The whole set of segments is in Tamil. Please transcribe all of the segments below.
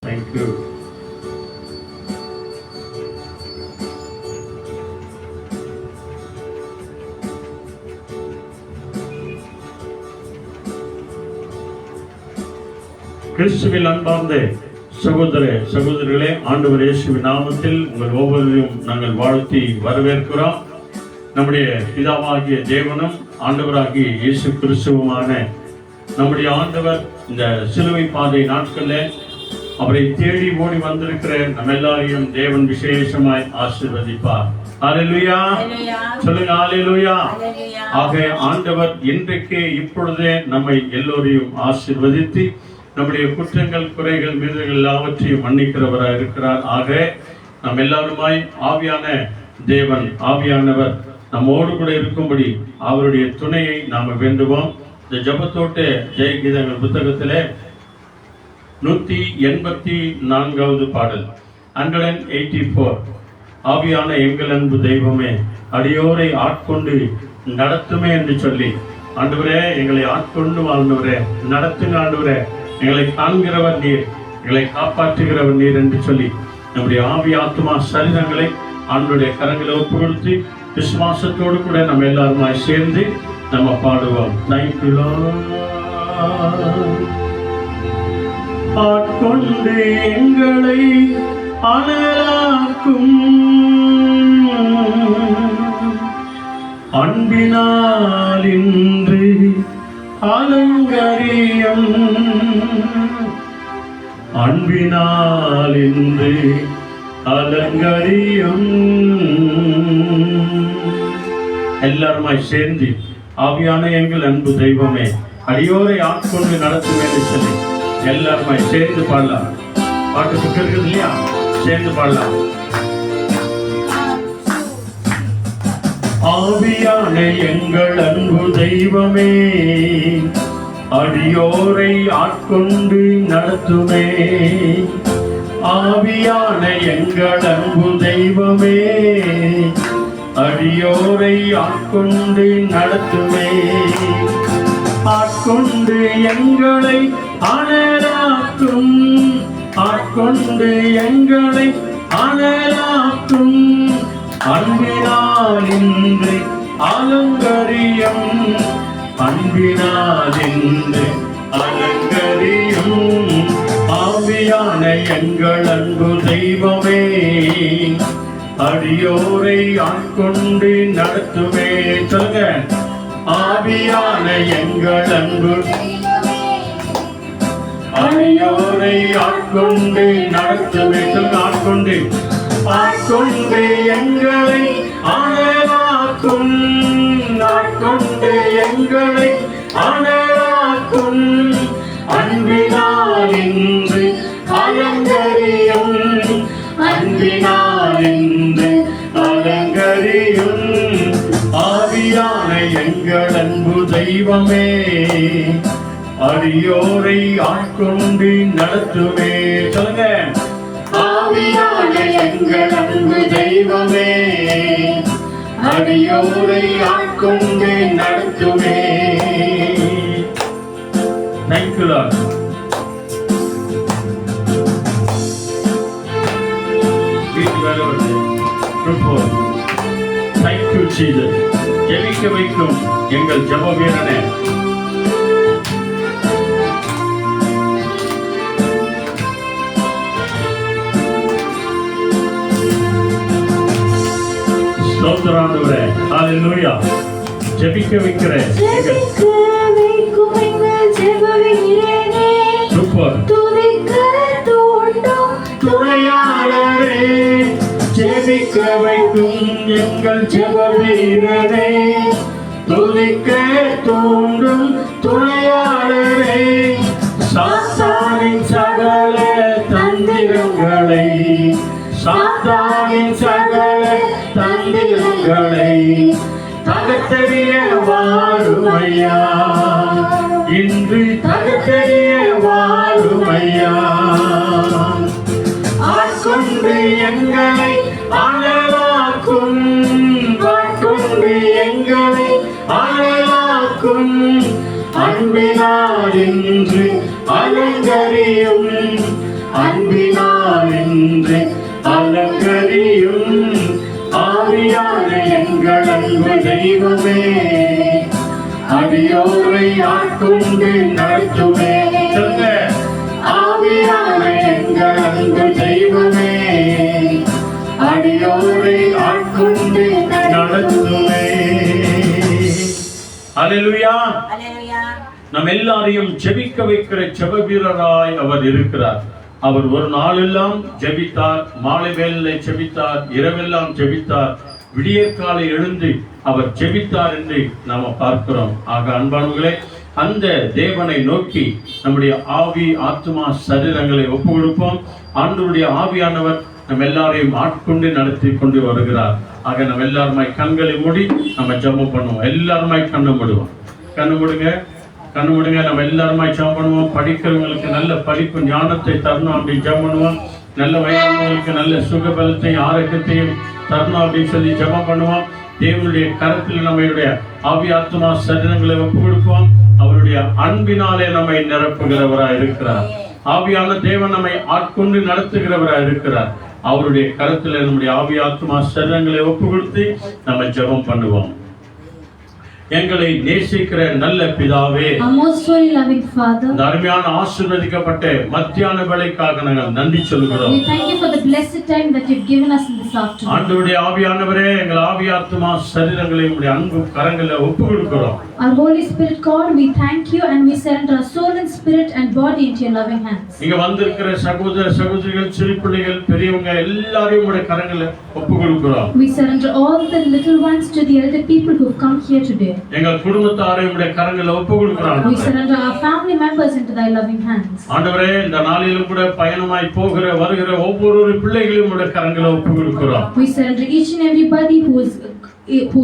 தேங்க்யூ. கிறிஸ்துவில் அன்பார்ந்த சகோதர சகோதரிகளே, ஆண்டவர் இயேசுவின் நாமத்தில் உங்கள் ஒவ்வொருவரையும் நாங்கள் வாழ்த்தி வரவேற்கிறோம். நம்முடைய பிதாவாகிய தேவனும் ஆண்டவராகிய இயேசு கிறிஸ்துவுமான நம்முடைய ஆண்டவர் இந்த சிலுவை பாதை நாட்களில் அவரை தேடி ஓடி வந்திருக்கிற நம்ம எல்லாரையும் தேவன் விசேஷமாய் ஆசீர்வதிப்பார். அல்லேலூயா சொல்லுங்க, அல்லேலூயா. ஆக ஆண்டவர் இன்றைக்கு இப்பொழுதே நம்மை எல்லோரையும் ஆசீர்வதித்து நம்முடைய குற்றங்கள், குறைகள், மீறுதல்கள் எல்லாவற்றையும் மன்னிக்கிறவராக இருக்கிறார். ஆக நம் எல்லாருமாய் ஆவியான தேவன், ஆவியானவர் நம்மோடு கூட இருக்கும்படி அவருடைய துணையை நாம் வேண்டுவோம். இந்த ஜெபத்தோட்ட ஜெயகீதங்கள் புத்தகத்திலே 184வது பாடல் 184. ஆவியான எங்கள் அன்பு தெய்வமே, அடியோரை ஆட்கொண்டு நடத்துமே என்று சொல்லி, ஆண்டவரே எங்களை ஆட்கொண்டு வாழ்ந்தவரே, நடத்துங்க ஆண்டவரே, எங்களை காண்கிறவர் நீர், எங்களை காப்பாற்றுகிறவர் நீர் என்று சொல்லி நம்முடைய ஆவி, ஆத்மா, சரீரங்களை ஆண்டவருடைய கரங்களை ஒப்பு கொடுத்து விசுவாசத்தோடு கூட நம்ம எல்லாருமாய் சேர்ந்து நம்ம பாடுவோம். Thank you Lord. ஆட்கொண்டு எங்களை அனலாக்கும் அன்பினால் இன்று அலங்கரியம், அன்பினால் இன்று அலங்கரியம். எல்லாருமாய் சேர்ந்து ஆவியான எங்கள் அன்பு தெய்வமே, அடியோரை ஆட்கொண்டு நடத்தும் என்று சொல்லி எல்லாருமாய் சேர்ந்து பாடலாம். பாட்டு புக்கு இருக்குது இல்லையா, சேர்ந்து பாடலாம். ஆவியான எங்கள் அன்பு தெய்வமே, அடியோரை ஆட்கொண்டு நடத்துமே. ஆவியான எங்கள் அன்பு தெய்வமே, அடியோரை ஆட்கொண்டு நடத்துமே. ஆட்கொண்டு எங்களை அனலாக்கும், ஆட்கொண்டு எங்களை அனலாக்கும், அன்பினால் இன்று அலங்கரியம், அன்பினால் இன்று அலங்கரியம். ஆவியான எங்கள் அன்பு தெய்வமே, அடியோரை ஆட்கொண்டு நடத்துமே. சொல்லுங்க, ஆவியான எங்கள் அன்பு அடியோரை ஆட்கொண்டு நடத்துமே. சொல்லுங்க, ஆட்கொண்டு, ஆட்கொண்டு எங்களை அனலாக்கும், ஆட்கொண்டு எங்களை அனலாக்கும், அன்பினால் இன்று அலங்கரியம், அன்பினால் இன்று அலங்கரியம். ஆவியான எங்கள் அன்பு தெய்வமே, அடியோரை ஆட்கொண்டு நடத்துமே. சொல்லுங்க, ஆவியான எங்கள் அன்பு தெய்வமே, அடியோரை ஆட்கொண்டு நடத்துமே. Thank you Lord. Thank you Jesus. ஜெபிக்க வைக்கும் எங்கள் ஜெப வீரனே, ஸ்தோத்திராண்டவரே, ஹalleluya. ஜெபிக்க வைக்கிற எங்கள் சூப்பர் துணையாளரே, ஜெபிக்க வைக்கும் எங்கள் ஜெப வீரனே, துதிக்க தூண்டும் துணையாளரே, சாத்தானின் சகல தந்திரங்களை, சாத்தானின் சகல தந்திரங்களை தகத்தெறிய வாழுமையா, இன்று தகத்தெறிய வாழுமையா. ஆட்கொண்டு எங்களை அனலாக்கும், ஆட்கொண்டு எங்களை அனலாக்கும், அன்பினால் இன்று அலங்கரியும், அன்பினால் ஆட்கொண்டு நடத்துமே. சொல்லுங்க, ஆவியான எங்கள் அன்பு தெய்வமே அடியோரை ஆட்கொண்டு நடத்துமே. அல்லேலூயா. நம் எல்லாரையும் ஜெபிக்க வைக்கிற ஜெப வீரராய் அவர் இருக்கிறார். அவர் ஒரு நாளெல்லாம் ஜெபித்தார், மாலை வேளையிலே ஜெபித்தார், இரவெல்லாம் ஜெபித்தார், விடியற்காலை எழுந்து அவர் ஜெபித்தார் என்று நாம பார்க்கிறோம். ஆக அன்பானவர்களே, அந்த தேவனை நோக்கி நம்முடைய ஆவி ஆத்மா சரீரங்களை ஒப்பு கொடுப்போம். ஆண்டவருடைய ஆவியானவர் நம்ம எல்லாரையும் ஆட்கொண்டு நடத்தி கொண்டு வருகிறார். ஆக நம்ம எல்லாருமாய் கண்களை மூடி நம்ம ஜெபம் பண்ணுவோம். எல்லாருமாய் கண்ணு மூடுவோம். கண்ணு மூடுங்க, கண்ணு மூடுங்க. நம்ம எல்லாருமாய் ஜெபம் பண்ணுவோம். படிக்கிறவங்களுக்கு நல்ல படிப்பு ஞானத்தை தரணும் அப்படின்னு ஜெபம் பண்ணுவோம். நல்ல வயதானவங்களுக்கு நல்ல சுகபலத்தையும் ஆரோக்கியத்தையும் தரணும் அப்படின்னு சொல்லி ஜெபம் பண்ணுவோம். தேவனுடைய கரத்தில் நம்மளுடைய ஆவி ஆத்மா சரீரங்களை ஒப்பு கொடுப்போம். அவருடைய அன்பினாலே நம்மை நிரப்புகிறவராய் இருக்கிறார். ஆவியான தேவன் நம்மை ஆட்கொண்டு நடத்துகிறவராய் இருக்கிறார். அவருடைய கரத்தில் நம்முடைய ஆவி ஆத்மா சரீரங்களை ஒப்பு கொடுத்து நம்ம ஜெபம் பண்ணுவோம். எங்களை நேசிக்கிற நல்ல பிதாவே, இந்த அருமையான ஆசீர்வதிக்கப்பட்ட மத்தியான வேளைக்காக நாங்கள் நன்றி சொல்கிறோம். ஆண்டவருடைய ஆவியானவரே, எங்கள் ஆவி ஆத்மா சரீரங்களை உம்முடைய அன்பு கரங்களில் ஒப்பு கொடுக்கிறோம். Our Holy Spirit God, we thank you and we surrender our soul and spirit and body into your loving hands. இங்க வந்திருக்கிற சகோதர சகோதரிகள், சிறு பிள்ளைகள், பெரியவங்க எல்லாரையும் உம்முடைய கரங்களில் ஒப்பு கொடுக்கிறோம். We surrender all the little ones to the elder people who have come here today. எங்கள் குடும்பத்தாரையும் உம்முடைய கரங்களில் ஒப்பு கொடுக்கிறோம். We surrender our family members into thy loving hands. ஆண்டவரே, இந்த நாளிலும் கூட பயணமாய் போகிற வருகிற ஒவ்வொரு பிள்ளைகளையும் உம்முடைய கரங்களில் ஒப்பு கொடுக்கிறோம். We surrender each and everybody who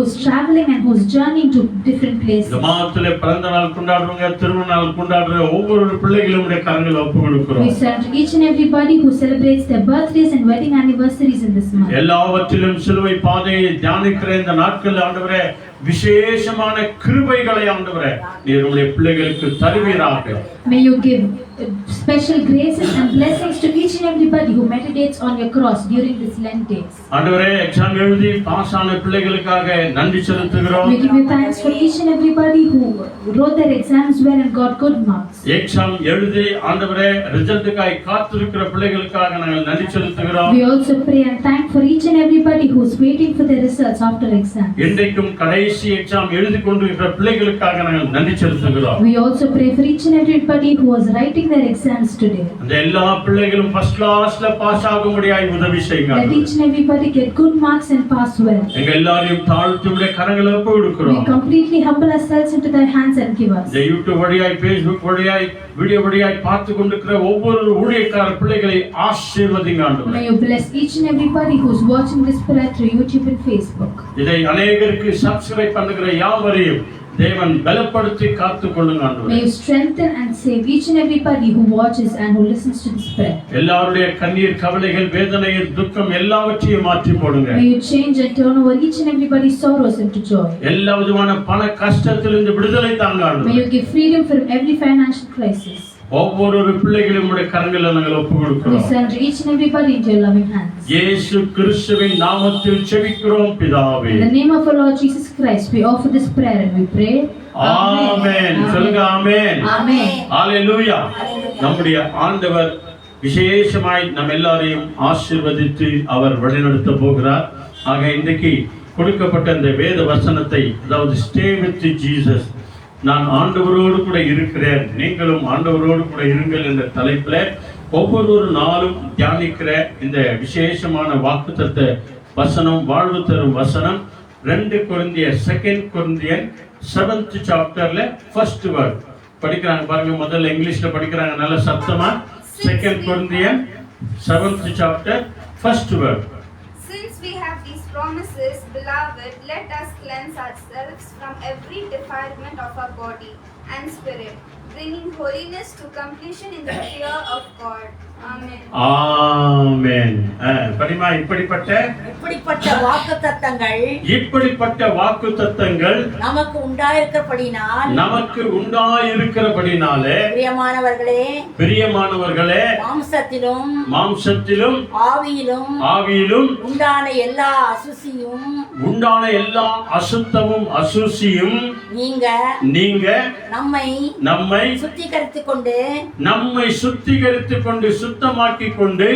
is traveling and who is journeying to different places. இந்த மாதத்திலே பிறந்த நாள் கொண்டாடுறவங்க, திருமண நாள் கொண்டாடுற ஒவ்வொரு பிள்ளைகளையும் உம்முடைய கரங்களில் ஒப்பு கொடுக்கிறோம். We surrender each and everybody who celebrates their birthdays and wedding anniversaries in this month. எல்லாவற்றிலும் சிலுவை பாதையை தியானிக்கிற இந்த நாட்களில் ஆண்டவரே, விசேஷமான கிருபைகளை ஆண்டவரே நீர் உம்முடைய பிள்ளைகளுக்கு தருவீராக. May you give special graces and blessings to each and everybody who meditates on your cross during this Lent days. ஆண்டவரே, எக்ஸாம் எழுதி பாஸ் ஆன பிள்ளைகளுக்காக நன்றி செலுத்துகிறோம். We give you thanks for each and everybody who wrote their exams well and got good marks. Exam எழுதி ஆண்டவரே ரிசல்ட்டுக்காக காத்திருக்கிற பிள்ளைகளுக்காக நாங்கள் நன்றி செலுத்துகிறோம். We also pray and thank for each and everybody who is waiting for their results after exam. இன்றைக்கும் கடைசி எக்ஸாம் எழுதி கொண்டிருக்கிற பிள்ளைகளுக்காக நாங்கள் நன்றி செலுத்துகிறோம். We also pray for each and everybody who was writing their exams today. அந்த எல்லா பிள்ளைகளும் ஃபர்ஸ்ட் கிளாஸ்ல பாஸ் ஆகும்படியாய் உதவி செய்யுங்க. Let each and everybody get good marks and pass well. எங்க எல்லாரையும் தாழ்த்தி உம்முடைய கரங்களில் ஒப்பு கொடுக்கிறோம். We completely humble ourselves into thy hands and give us. இந்த யூடியூப் வழியாய், ஃபேஸ்புக் வழியாய், வீடியோ வழியாய் பார்த்து கொண்டிருக்கிற ஒவ்வொரு ஊழியக்கார பிள்ளைகளை ஆசீர்வதிங்க ஆண்டவரே. May you bless each and everybody who is watching this prayer through YouTube and Facebook. இதை அநேகருக்கு சப்ஸ்கிரைப் பண்ணுகிற யாவரையும் தேவன் பலப்படுத்தி காத்துக் கொள்ளுங்க ஆண்டவரே. May you strengthen and save each and everybody who watches and who listens to this prayer. எல்லாருடைய கண்ணீர், கவலைகள், வேதனைகள், துக்கம் எல்லாவற்றையும் மாற்றி போடுங்க. May you change and turn over each and everybody's sorrows into joy. எல்லா விதமான பண கஷ்டத்திலிருந்து விடுதலை தாங்க ஆண்டவரே. May you give freedom from every financial crisis. ஒவ்வொரு பிள்ளைகளையும் உம்முடைய கரங்களில் நாங்கள் ஒப்பு We கொடுக்கிறோம். surrender each and everybody into your loving hands. இயேசு கிறிஸ்துவின் நாமத்தில் ஜெபிக்கிறோம் பிதாவே. In the name of our Lord Jesus Christ, we offer this prayer and we pray. ஆமென். சொல்லுங்க ஆமென். Amen. ஹalleluya. நம்முடைய ஆண்டவர் விசேஷமாய் நம்ம எல்லாரையும் ஆசீர்வதித்து அவர் வழிநடத்த போகிறார். ஆக இன்றைக்கு கொடுக்கப்பட்ட இந்த வேத வசனத்தை, அதாவது ஸ்டே வித் ஜீசஸ், நான் ஆண்டவரோடு கூட இருக்கிறேன், நீங்களும் ஆண்டவரோடு கூட இருங்கள் என்ற தலைப்பில் ஒவ்வொரு நாளும் தியானிக்கிற இந்த விசேஷமான வாக்குத்தத்த வசனம், வாழ்வு தரும் வசனம் 2 கொரிந்தியர் 2 கொரிந்தியர் 7th சாப்டர்ல ஃபர்ஸ்ட் வேர்ட் படிக்கிறாங்க பாருங்க. முதல்ல இங்கிலீஷ்ல படிக்கிறாங்க நல்ல சத்தமா. 2 கொரிந்தியர் 7th chapter first word. Since we have these promises, beloved, let us cleanse ourselves from every defilement of our body and spirit, bringing holiness to completion in the fear of God. Amen. Amen. படிமா இப்படிப்பட்ட இப்படிப்பட்ட வாக்குத்தத்தங்கள் நமக்கு உண்டாயிருக்கிறபடினாலே பிரியமானவர்களே மாம்சத்திலும் ஆவியிலும் உண்டான எல்லா அசுத்தமும் அசூசியும் நீங்க நம்மை சுத்திகரித்துக் கொண்டு சுத்தமாக்கிக் கொண்டு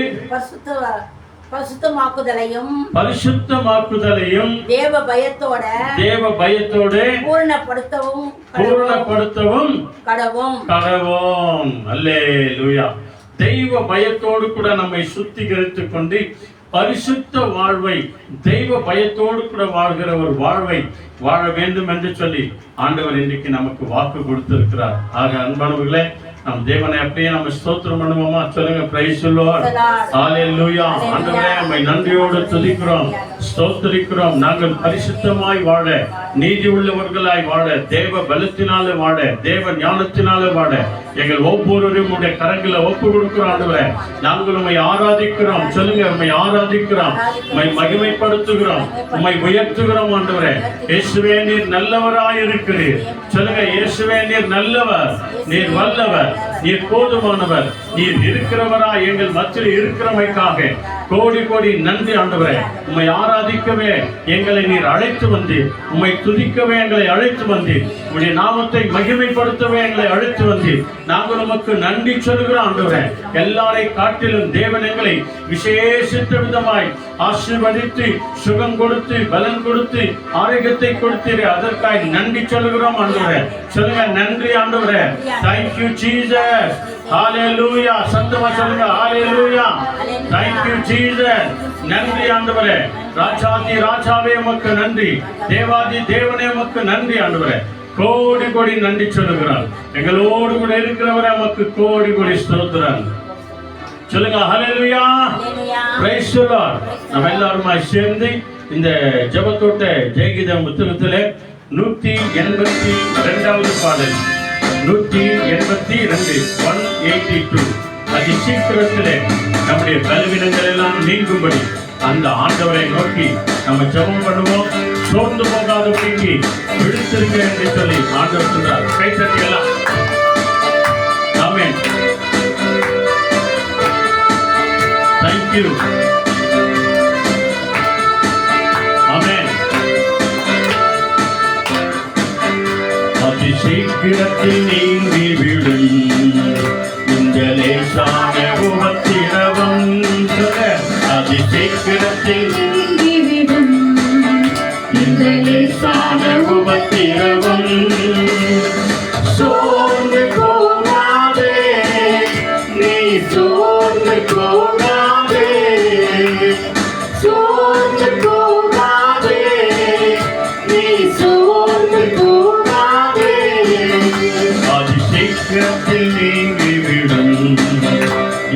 பரிசுத்தமாக்குதலையும் தேவ பயத்தோட பூரணப்படுத்தவும் கடவோம். அல்லேலூயா. தெய்வ பயத்தோடு கூட நம்மை சுத்திகரித்துக் கொண்டு பரிசுத்த வாழ்வை, தெய்வ பயத்தோடு கூட வாழ்கிற ஒரு வாழ்வை வாழ வேண்டும் என்று சொல்லி ஆண்டவர் இன்றைக்கு நமக்கு வாக்கு கொடுத்திருக்கிறார். ஆக அன்பானவர்களே, நம் தேவனை அப்படியே நம்ம ஸ்தோத்திரம் பண்ணுவோமா? சொல்லுங்க, பிரைஸ் தி லார்ட், ஹalleluya. ஆண்டவரே, உம்மை நன்றியோடு துதிக்கிறோம், ஸ்தோத்திரிக்கிறோம். நாங்கள் பரிசுத்தமாய் வாழ, நீதி உள்ளவர்களாய் வாழ, தேவ பலத்தினாலே வாழ, தேவ ஞானத்தினாலே வாழ எங்கள் ஒவ்வொருவரையும் உடைய கரங்களை ஒப்பு கொடுக்கிறோம். ஆண்டவரே, நாங்கள் உம்மை ஆராதிக்கிறோம். சொல்லுங்க, உம்மை ஆராதிக்கிறோம், உம்மை மகிமைப்படுத்துகிறோம், உம்மை உயர்த்துகிறோம். ஆண்டவரே, இயேசுவே நீர் நல்லவராய் இருக்கிறீர். சொல்லுங்க, இயேசுவே நீர் நல்லவர், நீர் வல்லவர், நீர் போதுமானவர், நீர் இருக்கிறவரா எங்கள் மத்தியில் இருக்கிறமைக்காக கோடி கோடி நன்றி. ஆண்டவரே, உம்மை ஆராதிக்கவே எங்களை நீர் அழைத்து வந்தீர், உம்மை துதிக்கவே எங்களை அழைத்து வந்தீர், உம்முடைய நாமத்தை மகிமைப்படுத்தவே எங்களை அழைத்து வந்தீர். நாங்கள் உமக்கு நன்றி சொல்கிறோம். ஆண்டவரே, எல்லாரை காட்டிலும் தேவன் எங்களை விசேஷித்த விதமாய் ஆசீர்வதித்து சுகம் கொடுத்து பலன் கொடுத்து ஆரோக்கியத்தை கொடுத்தீரே, அதற்காக நன்றி சொல்கிறோம். ஆண்டவரே, சொல்லுங்க, நன்றி ஆண்டவரே. Thank you Jesus. ஹalleluya. சத்தமா சொல்லுங்க, ஹalleluya. Thank you Jesus. நன்றி ஆண்டவரே. ராஜாதி ராஜாவே உமக்கு நன்றி, தேவாதி தேவனே உமக்கு நன்றி. ஆண்டவரே, கோடி கோடி நன்றி சொல்லுகிறார். எங்களோடு கூட இருக்கிறவரே உமக்கு கோடி கோடி ஸ்தோத்திரம். சொல்லுங்க, ஹalleluya. Praise the Lord. நம்ம எல்லாருமா சேர்ந்து இந்த ஜெபத்தோட்ட ஜெயகீதம் புத்தகத்திலே 182வது பாடல், 182, 182. அதி சீக்கிரத்திலே நம்முடைய பலவீனங்கள் எல்லாம் நீங்கும்படி அந்த ஆண்டவரை நோக்கி நம்ம ஜெபம் பண்ணுவோம். சோர்ந்து போகாதபடிக்கு விழித்திருக்க என்று சொல்லி ஆண்டவர் சொல்றார். கைத்தட்டி எல்லாம் ஆமென். Thank you. ஆமென். அதிசீக்கிரத்தில் நீங்கிவிடும் இந்த லேசான உபத்திரவம். அதிசீக்கிரத்தில் நீங்கிவிடும் இந்த லேசான உபத்திரவம். சோர்ந்து போகாதே, நீ சோர்ந்து போகாதே, சோர்ந்து போகாதே, நீ சோர்ந்து போகாதே. அதிசீக்கிரத்தில் நீங்கிவிடும்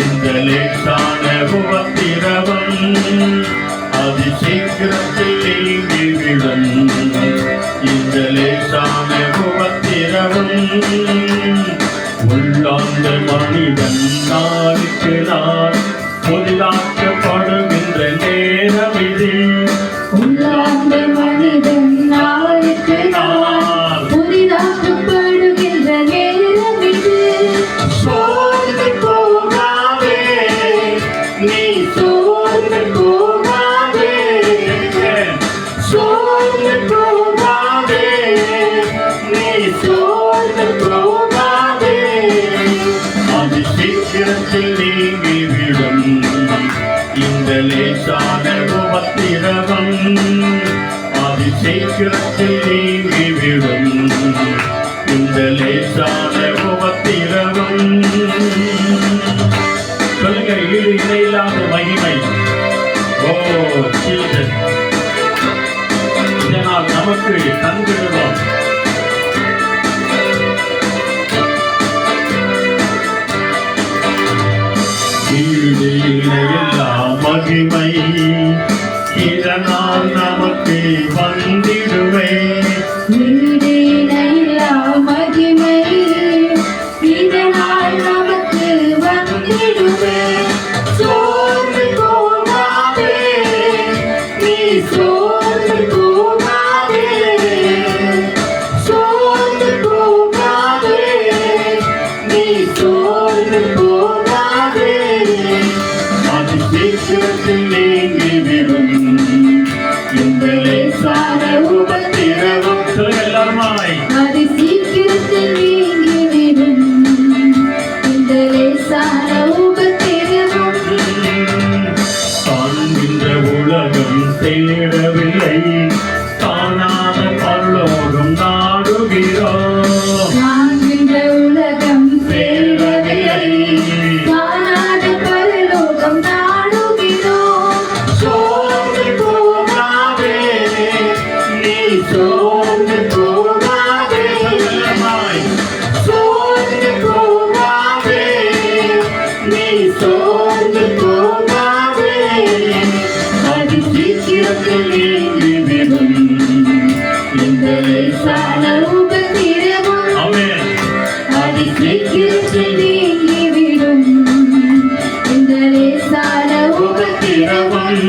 இந்த லேசான உபத்திரவம். அதிசீக்கிரத்தில் நீங்கிவிடும் இந்த லேசான உபத்திரவம். உள்ளார்ந்த மனிதன் நாளுக்கு நாள் புதிதாக்கப்படுகின்ற நேரம் இது. உள்ளார்ந்த மனிதன் நாளுக்கு நாள் புதிதாக்கப்படுகின்ற நேரம் இது. சோர்ந்து போகாதே, நீ சோர்ந்து போகாதே, சோர்ந்து போகாதே, நீ சோர்ந்து போகாதே. அதிசீக்கிரத்தில் நீங்கிவிடும் இந்த லேசான உபத்திரவம். அதிசீக்கிரத்தில் நீங்கிவிடும் இந்த லேசான உபத்திரவம். சொல்லுங்க, ஈடு இணையில்லாத மகிமை. ஓ ஜீசஸ், இதனால் நமக்கு தந்துடுவோம். ஈடு இணையில்லா மகிமை இதனால் நமக்கு வந்திடுவே. ஈடு இணையில்லா மகிமை இதனால் நமக்கு வந்திடுவே. சோர்ந்து போகாதே, நீ சீக்கிரத்தில் நீங்கிவிடும் இந்த லேசான உபத்திரவம். சொல்லுங்க எல்லாருமாய். அது சீக்கிரத்தில் நீங்கிவிடும் இந்த லேசான உபத்திரவம். காண்கின்ற உலகம் தேடவில்லை, காணாத பரலோகம் நாடுகிறோம். காண்கின்ற உலகம் தேடவில்லை, காணாத பரலோகம் நாடுகிறோம். சோர்ந்து போகாதே, நீ சோர்ந்து போகாதே. சொல்லமாய். சோர்ந்து போகாதே, நீ சோர்ந்து போகாதே. அது சீக்கிரத்தில் நீங்கிவிடும் இந்த லேசான உபத்திரவம். ஆமென். அது சீக்கிரத்தில் நீங்கிவிடும் இந்த லேசான உபத்திரவம்.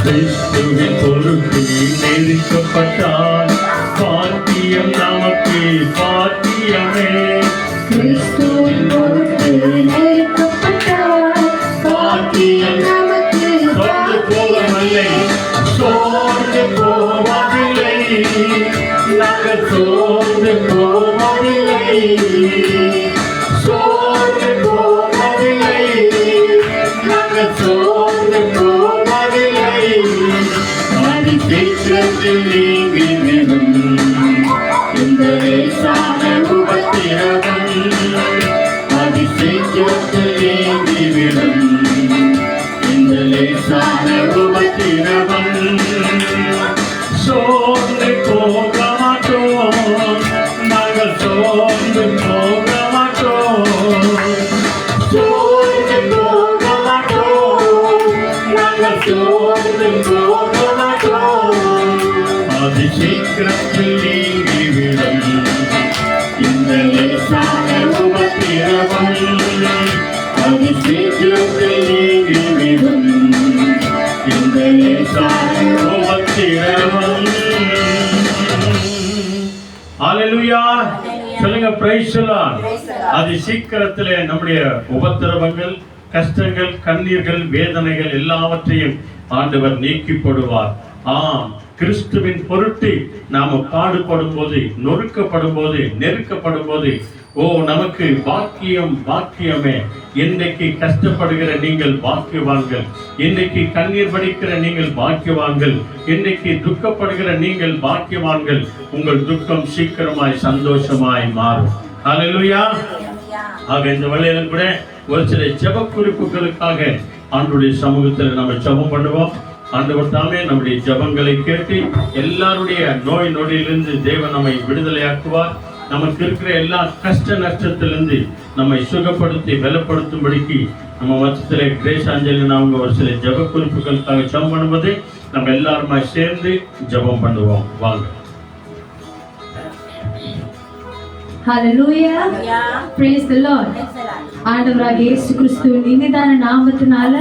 கிறிஸ்துவின் பொருட்டு நெருக்கப்பட்டால் பாக்கியம் நமக்கு பாக்கியமே. கிறிஸ்துவின் பொருட்டு நெருக்கப்பட்டால் பாக்கியம் நமக்கு சோர்ந்து போகவில்லை, சோர்ந்து போவதில்லை, நாங்கள் சோர்ந்து போவதில்லை, சோர்ந்து போவதில்லை, நாங்கள் சோர்ந்து போவதில்லை. அது சீக்கிரத்தில் நீங்கிவிடும் இந்த லேசான உபத்திரவம். அது சீக்கிரத்தில் நீங்கிவிடும் இந்த லேசான உபத்திரவம். சோர்ந்து போக மாட்டோம், நாங்கள் சோர்ந்து போக மாட்டோம், சோர்ந்து போக மாட்டோம், நாங்கள் சோர்ந்து போக மாட்டோம். அது சீக்கிரத்தில் நீங்கிவிடும் இந்த லேசான உபத்திரவம். அது சீக்கிரத்தில் நீங்கிவிடும் இந்த லேசான உபத்திரவம். ஹalleluya. சொல்லுங்க praise the Lord. அது சீக்கிரத்திலே நம்முடைய உபத்திரவங்கள், கஷ்டங்கள், கண்ணீர்கள், வேதனைகள் எல்லாவற்றையும் ஆண்டவர் நீக்கி போடுவார். ஆம், கிறிஸ்துவின் பொருட்டு நாம பாடுபடும் போது, நொறுக்கப்படும் போது, நெருக்கப்படும் போது, ஓ நமக்கு பாக்கியம் பாக்கியமே. இன்றைக்கு கஷ்டப்படுகிற நீங்கள் பாக்கியவான்கள், இன்றைக்கு கண்ணீர் வடிக்கிற நீங்கள் பாக்கியவான்கள், இன்றைக்கு துக்கப்படுகிற நீங்கள் பாக்கியவான்கள். உங்கள் துக்கம் சீக்கிரமாய் சந்தோஷமாய் மாறும். ஹalleluya. ஆக இந்த வேளையில கூட ஒரு சில ஜெப குறிப்புகளுக்காக ஆண்டவருடைய சமூகத்தில் நம்ம ஜெபம் பண்ணுவோம். ஆண்டவர் தாமே நம்முடைய ஜெபங்களை கேட்டு எல்லாருடைய நோய் நொடியிலிருந்து தேவன் நம்மை விடுதலையாக்குவார். நமக்கு இருக்கிற எல்லா கஷ்ட நஷ்டத்திலிருந்து நம்மை சுகப்படுத்தி பலப்படுத்தும்படிக்கு நம்ம மொத்தத்திலே கிரேஸ் ஆஞ்சலின் அவங்க ஒரு சில ஜெப குறிப்புகளுக்காக ஜெபம் பண்ணுவது நம்ம எல்லாருமா சேர்ந்து ஜெபம் பண்ணுவோம். வாங்க. Hallelujah. Praise the Lord. ஆண்டவராகிய இயேசு கிறிஸ்துவின் இனிதான நாமத்தினால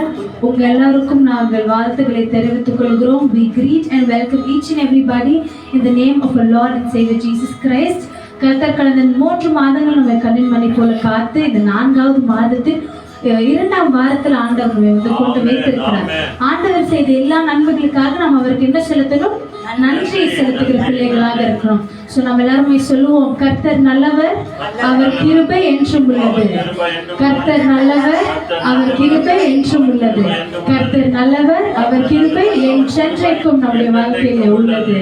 உங்க எல்லாருக்கும் நாங்கள் வாழ்த்துக்களை தெரிவித்துக் கொள்கிறோம். We greet and welcome each and everybody in the name of our Lord and Savior Jesus Christ. கர்த்தர் கடந்த 3 மாதங்கள் நம்ம கண்ணின் மணி போல காத்து இந்த 4வது மாதத்தில் 2ஆம் வாரத்தில் ஆண்டவர் வந்து கொண்டு வைத்திருக்கிறார். ஆண்டவர் செய்த எல்லா நன்மைகளுக்காக நாம் அவருக்கு என்ன செலுத்தணும்? நன்றி செலுத்துகிற பிள்ளைகளாக இருக்கிறோம். சோ நம்ம எல்லாருமே சொல்லுவோம், கர்த்தர் நல்லவர், அவர் கிருபை என்றும் உள்ளது. கர்த்தர் நல்லவர், அவர் கிருபை என்றும் உள்ளது. கர்த்தர் நல்லவர், அவர் கிருபை என்றென்றைக்கும் நம்முடைய வாழ்க்கையில உள்ளது.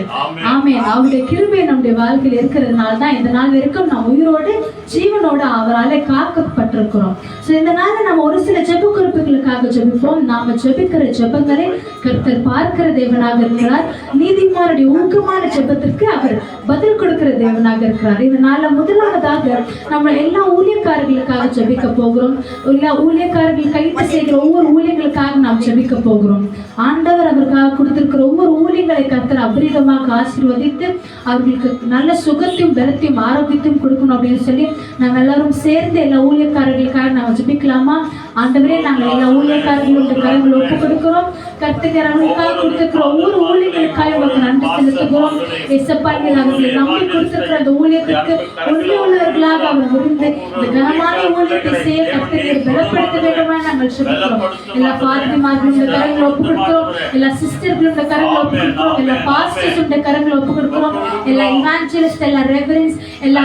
ஆமென். அவருடைய கிருபை நம்முடைய வாழ்க்கையில் இருக்கிறதுனால தான் இந்த நாள் வரைக்கும் நாம் உயிரோடு ஜீவனோடு அவரால் காக்கப்பட்டிருக்கிறோம். சோ இந்த நாள் நம்ம ஒரு சில ஜெப குறிப்புகளுக்காக ஜெபிப்போம். நாம ஜெபிக்கிற ஜெபங்களை கர்த்தர் பார்க்கிற தேவனாக இருக்கிறார். நீதிமானுடைய ஊக்கமான ஜெபத்திற்கு அவர் பதில் கொடுக்கிற தேவனாக இருக்கிறார். இதனால முதலாவதாக நம்ம எல்லா ஊழியக்காரர்களுக்காக ஜெபிக்க போகிறோம். எல்லா ஊழியக்காரர்கள் கைது செய்கிற ஒவ்வொரு ஊழியர்களுக்காக நாம் ஜெபிக்க போகிறோம். ஆண்டவர் அவருக்காக கொடுத்திருக்கிற ஒவ்வொரு ஊழியங்களை கர்த்தர் அபரிதமாக ஆசீர்வதித்து அவர்களுக்கு நல்ல சுகத்தையும் பலத்தையும் ஆரோக்கியத்தையும் கொடுக்கணும் அப்படின்னு சொல்லி நாங்கள் எல்லாரும் சேர்ந்து எல்லா ஊழியக்காரர்களுக்காக நாங்கள் ஜெபிக்கலாமா? ஆண்டவரே, நாங்கள் எல்லா ஊழியக்காரர்களுடைய கரங்களை ஒப்பு கொடுக்கிறோம். கர்த்தர் அவர்களுக்காக கொடுத்திருக்கிற ஒவ்வொரு ஊழியர்களுக்காக உங்களுக்கு நன்றி செலுத்துகிறோம். இயேசப்பா, நீர் அவர்களை நம்பி கொடுத்திருக்கிற அந்த ஊழியத்திற்கு உண்மை உள்ளவர்களாக அவர் இருந்து இந்த கனமான ஊழியத்தை செய்ய கர்த்தர் பலப்படுத்த வேண்டுமா நாங்கள் ஜெபிக்கிறோம். எல்லா பாத்திமார்களுடைய கரங்களை ஒப்பு கொடுக்கிறோம், எல்லா சிஸ்டர்களுடைய கரங்களை ஒப்பு கொடுக்கிறோம், எல்லா பாஸ்டர்ஸுடைய கரங்களை ஒப்பு கொடுக்கிறோம், எல்லா இவாஞ்சலிஸ்ட், எல்லா ரெவரன்ஸ், எல்லா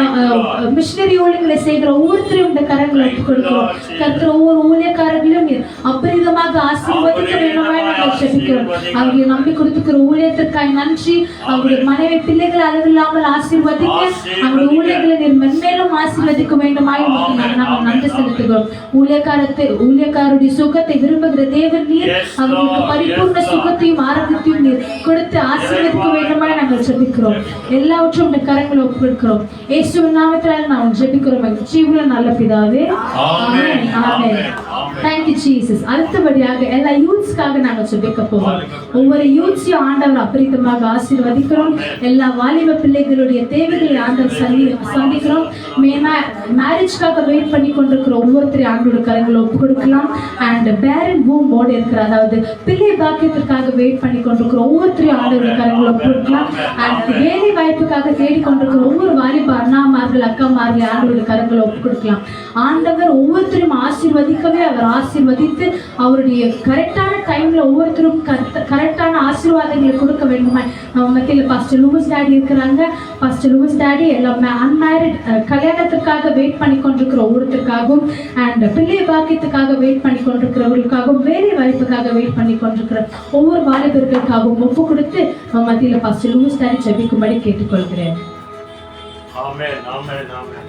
மிஷனரி ஊழியங்களை செய்கிற ஒவ்வொருத்தரையும் இந்த கரங்களை ஒப்பு கொடுக்கிறோம். கர்த்தர் ஒவ்வொரு ஊழியக்காரர்களையும் அபரிதமாக ஆசீர்வதிக்க வேண்டுமா நாங்கள் ஜெபிக்கிறோம். அவர்களை நம்பி கொடுத்துக்கிற ஊழியத்திற்காக நன்றி. அவருடைய மனைவி பிள்ளைகள் அளவில்லாமல் ஆசீர்வதிக்க, அவருடைய ஊழியர்களை நீர் மென்மேலும் ஆசீர்வதிக்க வேண்டுமாய் நாங்கள் நன்றி செலுத்துகிறோம். ஊழியக்காரருடைய சுகத்தை விரும்புகிற தேவன் நீர். அவர்களுக்கு பரிபூர்ண சுகத்தையும் ஆரோக்கியத்தையும் நீர் கொடுத்து ஆசீர்வதிக்க வேண்டுமாய் நாங்கள் ஜெபிக்கிறோம். எல்லாவற்றும் இந்த கரங்களை ஒப்பு கொடுக்கிறோம். இயேசுவின் நாமத்தினால் நாம் ஜெபிக்கிறோம் ஜீவனுள்ள நல்ல பிதாவே. ஆமென். ஆமென். Thank you Jesus. அடுத்தபடியாக எல்லா யூத்ஸ்க்காக நாங்கள் ஜெபிக்க போகிறோம். ஒவ்வொரு யூத்ஸையும் ஆண்டவர் அபரிதமாக ஆசீர்வதிக்கிறோம். எல்லா வாலிப பிள்ளைகளுடைய தேவைகளை ஆண்டவர் சந்திக்கிறோம். மேரேஜ்க்காக வெயிட் பண்ணி கொண்டிருக்கிற ஒவ்வொருத்தரையும் ஆண்டோட கரங்களை ஒப்பு கொடுக்கலாம். அண்ட் பேரண்ட் பூம் போர்டு இருக்கிற, அதாவது பிள்ளை பாக்கியத்திற்காக வெயிட் பண்ணி கொண்டிருக்கிற ஒவ்வொருத்தரையும் ஆண்டோட கரங்களை ஒப்பு கொடுக்கலாம். அண்ட் வேலை வாய்ப்புக்காக தேடிக்கொண்டிருக்கிற ஒவ்வொரு வாலிப அண்ணாமார்கள் அக்காமார்கள் ஆண்டோட கரங்களை ஒப்பு கொடுக்கலாம். ஆண்டவர் ஒவ்வொருத்தரும் ஆசீர்வதிக்கவே அவர் ஆசீர்வதித்து அவருடைய கரெக்டான டைம்ல ஒவ்வொருத்தரும் கரெக்டான ஆசீர்வாதங்களை கொடுக்க வேண்டுமா. நம்ம மத்தியில் பாஸ்டர் லூயிஸ் டாடி இருக்கிறாங்க. பாஸ்டர் லூயிஸ் டாடி எல்லாமே அன்மேரிட் கல்யாணத்திற்காக வெயிட் பண்ணி கொண்டிருக்கிற ஒவ்வொருத்தருக்காகவும், அண்ட் பிள்ளை பாக்கியத்துக்காக வெயிட் பண்ணி கொண்டிருக்கிறவர்களுக்காகவும், வேலை வாய்ப்புக்காக வெயிட் பண்ணி கொண்டிருக்கிற ஒவ்வொரு வாலிபர்களுக்காகவும் ஒப்பு கொடுத்து நம்ம மத்தியில் பாஸ்டர் லூயிஸ் டாடி ஜெபிக்கும்படி கேட்டுக்கொள்கிறேன். Amen. Amen. Amen.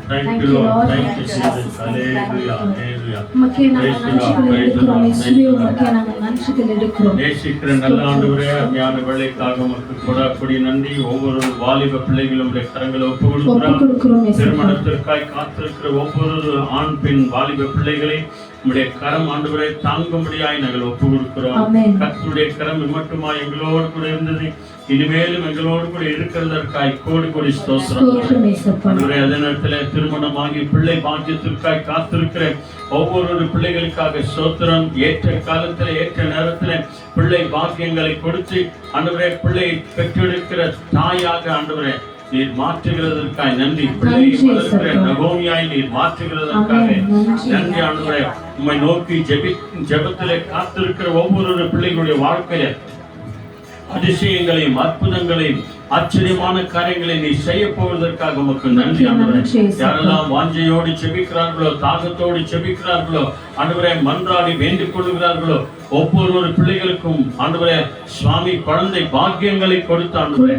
Thank you, Lord. Thank you, Jesus. Hallelujah. Hallelujah. மக்களே, நாங்கள் நன்றிகள் எடுக்கிறோம். இயேசுவே, மக்களே, நாங்கள் நன்றிகள் எடுக்கிறோம். நேசிக்கிற நல்ல ஆண்டவரே, அருமையான வேலைக்காக உமக்கு கொடாக்கூடிய நன்றி. ஒவ்வொரு வாலிப பிள்ளைகளும் கரங்களை ஒப்பு கொடுக்கிறோம். திருமணத்திற்காய் காத்திருக்கிற ஒவ்வொரு ஆண் பெண் வாலிப பிள்ளைகளை உம்முடைய கரம் ஆண்டவரை தாங்கும்படியாய் நாங்கள் ஒப்பு கொடுக்கிறோம். கர்த்தருடைய கரம் மட்டுமாய் எங்களோடு கூட இருந்தது, இனிமேலும் எங்களோடு கூட இருக்கிறதற்காய் கோடி கோடி ஸ்தோத்திரம். அதே நேரத்தில் திருமணமாகி பிள்ளை பாக்கியத்திற்காய் காத்திருக்கிற ஒவ்வொரு பிள்ளைகளுக்காக ஸ்தோத்திரம். ஏற்ற காலத்துல ஏற்ற நேரத்துல பிள்ளை பாக்கியங்களை கொடுத்து ஆண்டவரே பிள்ளை பெற்றெடுக்கிற தாயாக ஆண்டவரே நீர் மாற்றுகிறதற்காய் நன்றி. பிள்ளை வளர்க்கிற நகோமியாய் நீர் மாற்றுகிறதற்காக நன்றி ஆண்டவரே. உம்மை நோக்கி ஜெபத்திலே காத்திருக்கிற ஒவ்வொரு பிள்ளைகளுடைய வாழ்க்கையில அதிசயங்களையும் அற்புதங்களையும் ஆச்சரியமான காரியங்களை நீ செய்ய போவதற்காக உமக்கு நன்றி ஆண்டவரே. யாரெல்லாம் வாஞ்சையோடு செபிக்கிறார்களோ, தாகத்தோடு செபிக்கிறார்களோ, ஆண்டவரே மன்றாடி வேண்டிக் கொள்கிறார்களோ ஒவ்வொரு பிள்ளைகளுக்கும் ஆண்டவரே சுவாமி குழந்தை பாக்கியங்களை கொடுத்து ஆண்டவரே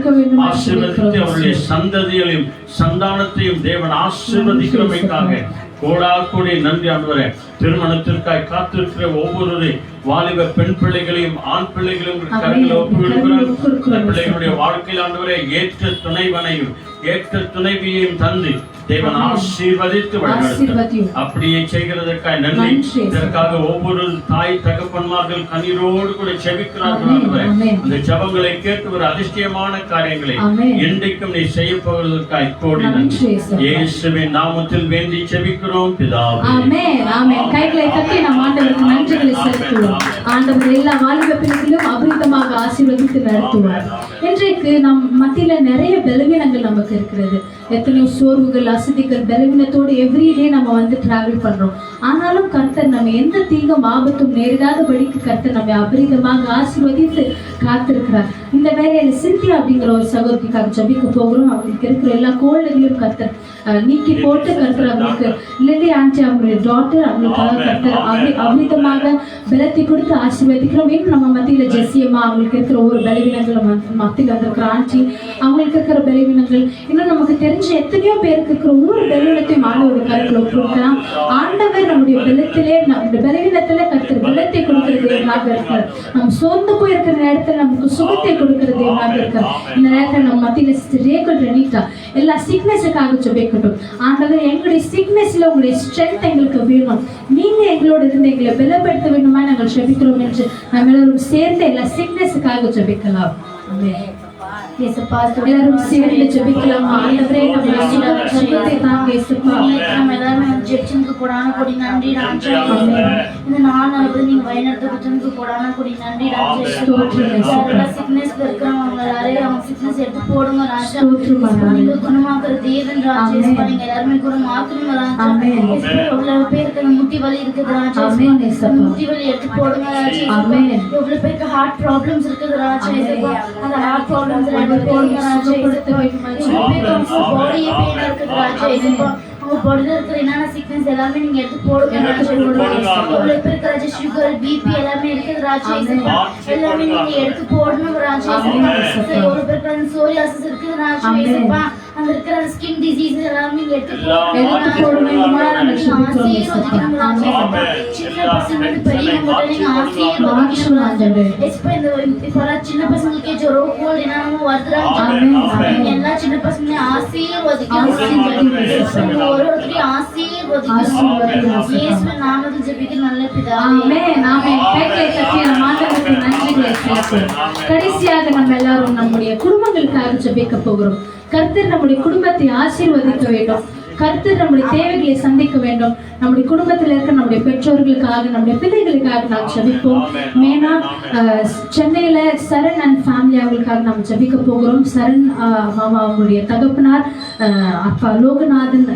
ஆசீர்வதித்து அவருடைய சந்ததிகளையும் சந்தானத்தையும் தேவன் ஆசீர்வதிக்கிறமைக்காக கோடா கோடி நன்றி ஆண்டவரே. திருமணத்திற்காய் காத்திருக்கிற ஒவ்வொரு வாலிப பெண் பிள்ளைகளையும் ஆண் பிள்ளைகளையும் கரங்களை ஒப்புக்கொடுக்கிறார். பிள்ளைகளுடைய வாழ்க்கையில் ஆண்டவரே ஏற்ற துணைவனையும் ஏற்ற துணைவியையும் தந்து தேவன் ஆசீர்வதித்து வழிநடத்தும். அப்படியே செய்கிறதற்காக நன்றி. இதற்காக ஒவ்வொரு தாய் தகப்பன்மார்கள் கண்ணீரோடு கூட செபிக்கிறார்கள். அந்த ஜெபங்களை கேட்டு ஒரு அதிசயமான காரியங்களை இன்றைக்கும் நீ செய்ய போவதற்காக கோடி நன்றி. இயேசுவின் நாமத்தில் வேண்டி செபிக்கிறோம் பிதாவே. ஆமென். ஆமென். கைகளை தட்டி நாம் ஆண்டவருக்கு நன்றிகளை செலுத்துவோம். ஆண்டவர் எல்லா வாலிப பிள்ளைகளும் அபரிதமாக ஆசீர்வதித்து நடத்துவார். இன்றைக்கு நம் மத்தியில நிறைய பலவீனங்கள் நமக்கு இருக்கிறது. எத்தனையோ சோர்வுகள், அசதிகள், பலவீனத்தோடு எவ்ரிடே நம்ம வந்து டிராவல் பண்றோம். ஆனாலும் கர்த்தர் நம்ம எந்த தீங்கும் ஆபத்தும் நேரிடாதபடிக்கு கர்த்தர் நம்ம அபரிதமாக ஆசீர்வதித்து காத்திருக்கிறார். இந்த வேலையில சிந்தியா அப்படிங்கிற ஒரு சகோதரிக்காக ஜபிக்க போகிறோம். அவங்களுக்கு இருக்கிற எல்லா கோள்களையும் கர்த்தர் நீக்கி போட்டு கர்த்தர் அவங்களுக்கு லில்லி ஆண்டி அவங்களுடைய டாட்டர் அவங்களுக்காக கர்த்தர் அமிதமாக பலத்தை கொடுத்து ஆசீர்வதிக்கிறோம். இன்னும் நம்ம மத்தியில ஜெசியம்மா அவங்களுக்கு இருக்கிற ஒவ்வொரு பலவீனங்களும் மத்தியில் வந்திருக்கிற ஆண்டி அவங்களுக்கு இருக்கிற பலவீனங்கள், இன்னும் நமக்கு தெரிஞ்ச எத்தனையோ பேருக்கு இருக்கிற ஒவ்வொரு பலவீனத்தையும் ஆண்டவருடைய கருத்துல கொடுக்கலாம். ஆண்டவர் நம்முடைய பலத்திலே நம்முடைய பலவீனத்துல கர்த்தர் பலத்தை கொடுக்கிற தேவனாக இருக்கிறார். நம்ம சோர்ந்து போயிருக்கிற நேரத்தில் நமக்கு சுகத்தை கொடுக்கிற தேவனாக இருக்கிறார். இந்த நேரத்தில் நம்ம மத்தியில ரேகல் ரெனிட்டா எல்லா சிக்னஸுக்காக ஜெபிக்கட்டும். ஆண்டவர் எங்களுடைய சிக்னஸ்ல உங்களுடைய ஸ்ட்ரென்த் எங்களுக்கு வேணும், நீங்க எங்களோட இருந்து எங்களை பலப்படுத்த வேண்டுமா நாங்கள் ஜெபிக்கிறோம் என்று நம்ம எல்லாரும் சேர்ந்து எல்லா சிக்னஸுக்காக ஜெபிக்கலாம். ஆமென். இயேசுப்பா எல்லாரும் சேர்ந்து ஜெபிக்கலாம். ஆண்டவரே நம்முடைய சுகத்தை தாங்க இயேசுப்பா. நம்ம எல்லாரும் ஜெபிச்சதுக்கு கூடான கொடி நன்றி ராஜா. இந்த நாள் நடப்பது நீங்க வழிநடத்த பற்றி போடாம கூடி நன்றி ராஜா. சிக்னஸ்ல இருக்கிறவங்க எல்லாரையும் அவங்க சிக்னஸ் எடுத்து போடுங்க ராஜா. நீங்க குணமாக்குற தேவன் ராஜா. நீங்க எல்லாருமே குணமாக்குங்க ராஜா. எவ்வளவு பேருக்கு முட்டி வலி இருக்குது ராஜா. முட்டி வலி எடுத்து போடுங்க ராஜா. எவ்வளவு பேருக்கு ஹார்ட் ப்ராப்ளம்ஸ் இருக்குது ராஜா. அந்த ஹார்ட் ப்ராப்ளம்ஸ் எடுத்து போடுங்க ராஜா. பாடியே பெயின் இருக்குது ராஜா. உங்க பாடியில இருக்கிற என்னென்ன சிக்னஸ் எல்லாமே நீங்க எடுத்து போடுங்க ராஜா. எவ்வளவு பேருக்கு ராஜா சுகர் பிபி எல்லாமே இருக்குது ராஜா. எல்லாமே நீங்க எடுத்து போடணும் ராஜா. எவ்வளவு பேருக்கு சோரியாசிஸ் இருக்குது ராஜா. அந்த இருக்கிற ஸ்கின் டிசீஸ் எல்லாமே நீங்க எடுத்து போடணும் ராஜா. சின்ன பசங்களுக்கு பெரியவங்க நீங்க ஆசீர்வதிக்கணும் ராஜா. இப்ப சின்ன பசங்களுக்கே ஜுரம் கோல்ட் என்னமோ வருது ராஜா. எல்லா சின்ன பசங்களையும் ஆசீர்வதிக்கணும். ஒருத்தரையும் ஆசீர்வதிக்கணும். இயேசுவின் நாமத்தில் ஜெபிக்கிறேன் நல்ல பிதாவே. ஆமென். கைகளை தட்டி நம் ஆண்டவருக்கு நன்றிகளை செலுத்துவோம். கடைசியாக நம்ம எல்லாரும் நம்முடைய குடும்பங்களுக்காக ஜெபிக்க போகிறோம். கர்த்தர் நம்முடைய குடும்பத்தை ஆசீர்வதிக்க வேண்டும். கர்த்தர் நம்முடைய தேவைகளை சந்திக்க வேண்டும். நம்முடைய குடும்பத்தில் இருக்க நம்முடைய பெற்றோர்களுக்காக நம்முடைய பிள்ளைகளுக்காக நாம் ஜெபிப்போம். மெயினா சென்னையில சரண் அண்ட் ஃபேமிலி அவங்களுக்காக நாம் ஜெபிக்க போகிறோம். சரண் மாமா அவங்களுடைய தகப்பனார் அப்பா லோகநாதன்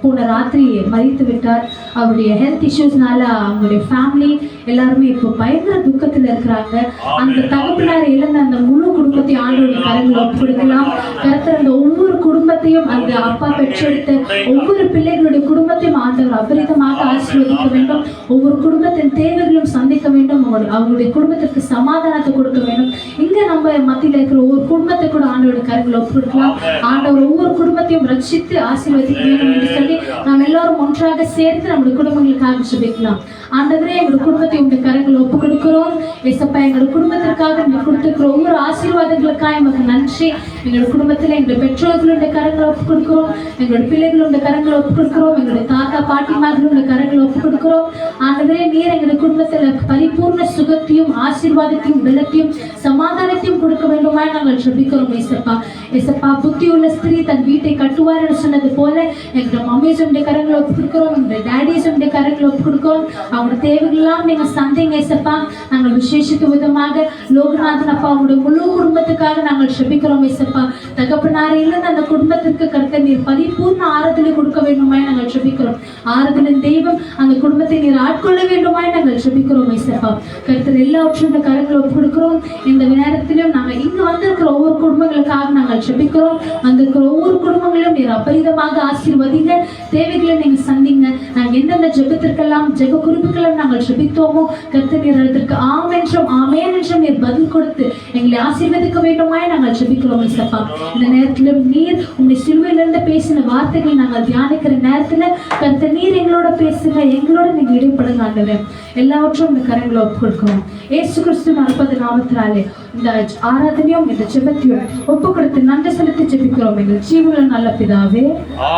போன ராத்திரி மரித்து விட்டார். அவருடைய ஹெல்த் இஷ்யூஸ்னால அவங்களுடைய ஃபேமிலி எல்லாருமே இப்போ பயங்கர துக்கத்தில் இருக்கிறாங்க. அந்த தகப்பனார் இழந்த அந்த முழு குடும்பத்தை ஆண்டவருடைய கரங்களில் ஒப்புக்கொடுக்கலாம். கர்த்தர் அந்த ஒவ்வொரு குடும்பத்தையும் அந்த அப்பா பெற்றெடுத்த ஒவ்வொரு பிள்ளைகளுடைய குடும்பத்தையும் ஆண்டவர் அபரிதமாக ஆசீர்வதிக்க வேண்டும். ஒவ்வொரு குடும்பத்தின் தேவைகளும் சந்திக்க வேண்டும். அவங்களுடைய குடும்பத்திற்கு சமாதானத்தை கொடுக்க வேண்டும். இங்க நம்ம மத்தியில் இருக்கிற ஒவ்வொரு குடும்பத்தை கூட ஆண்டவருடைய கரங்களில் ஒப்புக்கொடுக்கலாம். ஆண்டவர் ஒவ்வொரு குடும்பத்தையும் ரட்சித்து ஆசீர்வதிக்க வேண்டும் என்று சொல்லி நாம் எல்லாரும் ஒன்றாக சேர்த்து நம்முடைய குடும்பங்களுக்காக ஜெபிக்கலாம். ஆண்டவரே எங்களுடைய குடும்பத்தை உங்களுடைய கரங்களில் ஒப்புக் கொடுக்கிறோம். ஏசப்பா எங்களுடைய குடும்பத்திற்காக நீங்க கொடுத்திருக்கிற ஒவ்வொரு ஆசீர்வாதங்களுக்காக எமக்கு நன்றி. எங்களுடைய குடும்பத்தில் எங்களுடைய பெற்றோர்களுடைய கரங்களை ஒப்புக் கொடுக்கிறோம். எங்களுடைய பிள்ளைகளுடைய கரங்களை ஒப்புக் கொடுக்கிறோம். எங்களுடைய தாத்தா பாட்டிமார்களுடைய கரங்களை ஒப்புக் கொடுக்கிறோம். ஆண்டவரே நீர் எங்களுடைய குடும்பத்தில் பரிபூர்ண சுகத்தையும் ஆசீர்வாதத்தையும் பலத்தையும் சமாதானத்தையும் கொடுக்க வேண்டுமாய் நாங்கள் ஜெபிக்கிறோம். ஏசப்பா ஏசப்பா புத்தியுள்ள ஸ்திரீ தன் வீட்டை கட்டுவார் என்று சொன்னது போல எங்களுடைய மம்மீஸுடைய கரங்களை ஒப்புக் கொடுக்கிறோம். எங்களுடைய டேடிஸுடைய கரங்களை ஒப்புக் கொடுக்கிறோம். அவங்களுடைய தேவைகள்லாம் நீங்க சந்தைங்க ஏசப்பா. நாங்கள் விசேஷித்த விதமாக லோகநாதன் அப்பா அவங்களுடைய முழு குடும்பத்துக்காக நாங்கள் ஜெபிக்கிறோம். ஏசப்பா தகப்பனாரையில அந்த குடும்பத்திற்கு கர்த்தர் நீர் பரிபூர்ண ஆறுதலை கொடுக்க வேண்டுமாய் நாங்கள் ஜெபிக்கிறோம். ஆறுதலின் தெய்வம் அந்த குடும்பத்தை நீர் ஆட்கொள்ள வேண்டுமாய் நாங்கள் ஜெபிக்கிறோம். ஏசப்பா கர்த்தர் எல்லாவற்றையும் கரங்களை ஒப்புக் கொடுக்கிறோம். இந்த நேரத்திலும் நாங்கள் இங்கு வந்திருக்கிற ஒவ்வொரு குடும்பங்களுக்காக நாங்கள் ஜெபிக்கிறோம். வந்திருக்கிற ஒவ்வொரு குடும்பங்களும் நீர் அபரிதமாக ஆசீர்வதிங்க. தேவைகளை நீங்க சந்திங்க. நாங்கள் எந்தெந்த ஜெபத்திற்கெல்லாம் ஜெப குறிப்புகளும் நாங்கள் ஜெபித்தோமோ கர்த்தர் நீர் அதற்கு ஆம் என்றும் ஆமேன் என்றும் நீர் பதில் கொடுத்து எங்களை ஆசீர்வதிக்க வேண்டுமாய் நாங்கள் ஜெபிக்கிறோம். ஏசப்பா இந்த நேரத்திலும் நீர் உங்களுடைய சிலுவையிலிருந்து பேசின வார்த்தைகளை நாங்கள் தியானிக்கிற நேரத்துல கர்த்தர் நீர் எங்களோட பேசுங்க. எங்களோட நீங்க இடைப்படுங்க ஆண்டவரே. எல்லாவற்றும் இந்த கரங்களை ஒப்புக் கொடுக்கிறோம். இயேசு கிறிஸ்து அற்புத நாமத்தினாலே இந்த ஆராதனையும் இந்த ஜெபத்தையும் ஒப்புக் கொடுத்து நன்றி செலுத்தி ஜெபிக்கிறோம். எங்கள் ஜீவனுள்ள நல்ல பிதாவே.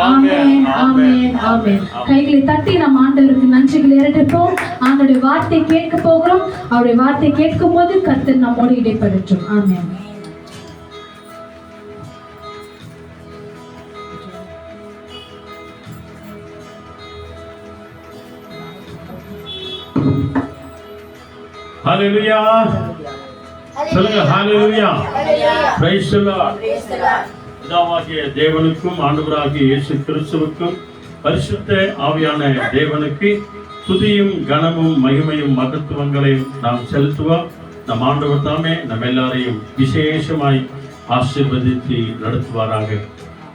ஆமென் ஆமென் ஆமென். கைகளை தட்டி நம் ஆண்டவருக்கு நன்றிகளை ஏறெடுப்போம். ஆண்டவருடைய வார்த்தை கேட்க போகிறோம். அவருடைய வார்த்தை கேட்கும் போது கர்த்தர் நம்மோடு இடைப்படட்டும். ஆமென். ஹல்லேலூயா. சொல்லுங்க ஹல்லேலூயா. Praise the Lord. பிதாவாகிய தேவனுக்கும் ஆண்டவராகிய இயேசு கிறிஸ்துவுக்கும் பரிசுத்த ஆவியான தேவனுக்கு துதியும் கனமும் மகிமையும் மகத்துவங்களையும் நாம் செலுத்துவோம். நம் ஆண்டவர் தாமே நம்ம எல்லாரையும் விசேஷமாய் ஆசீர்வதித்து நடத்துவாராக.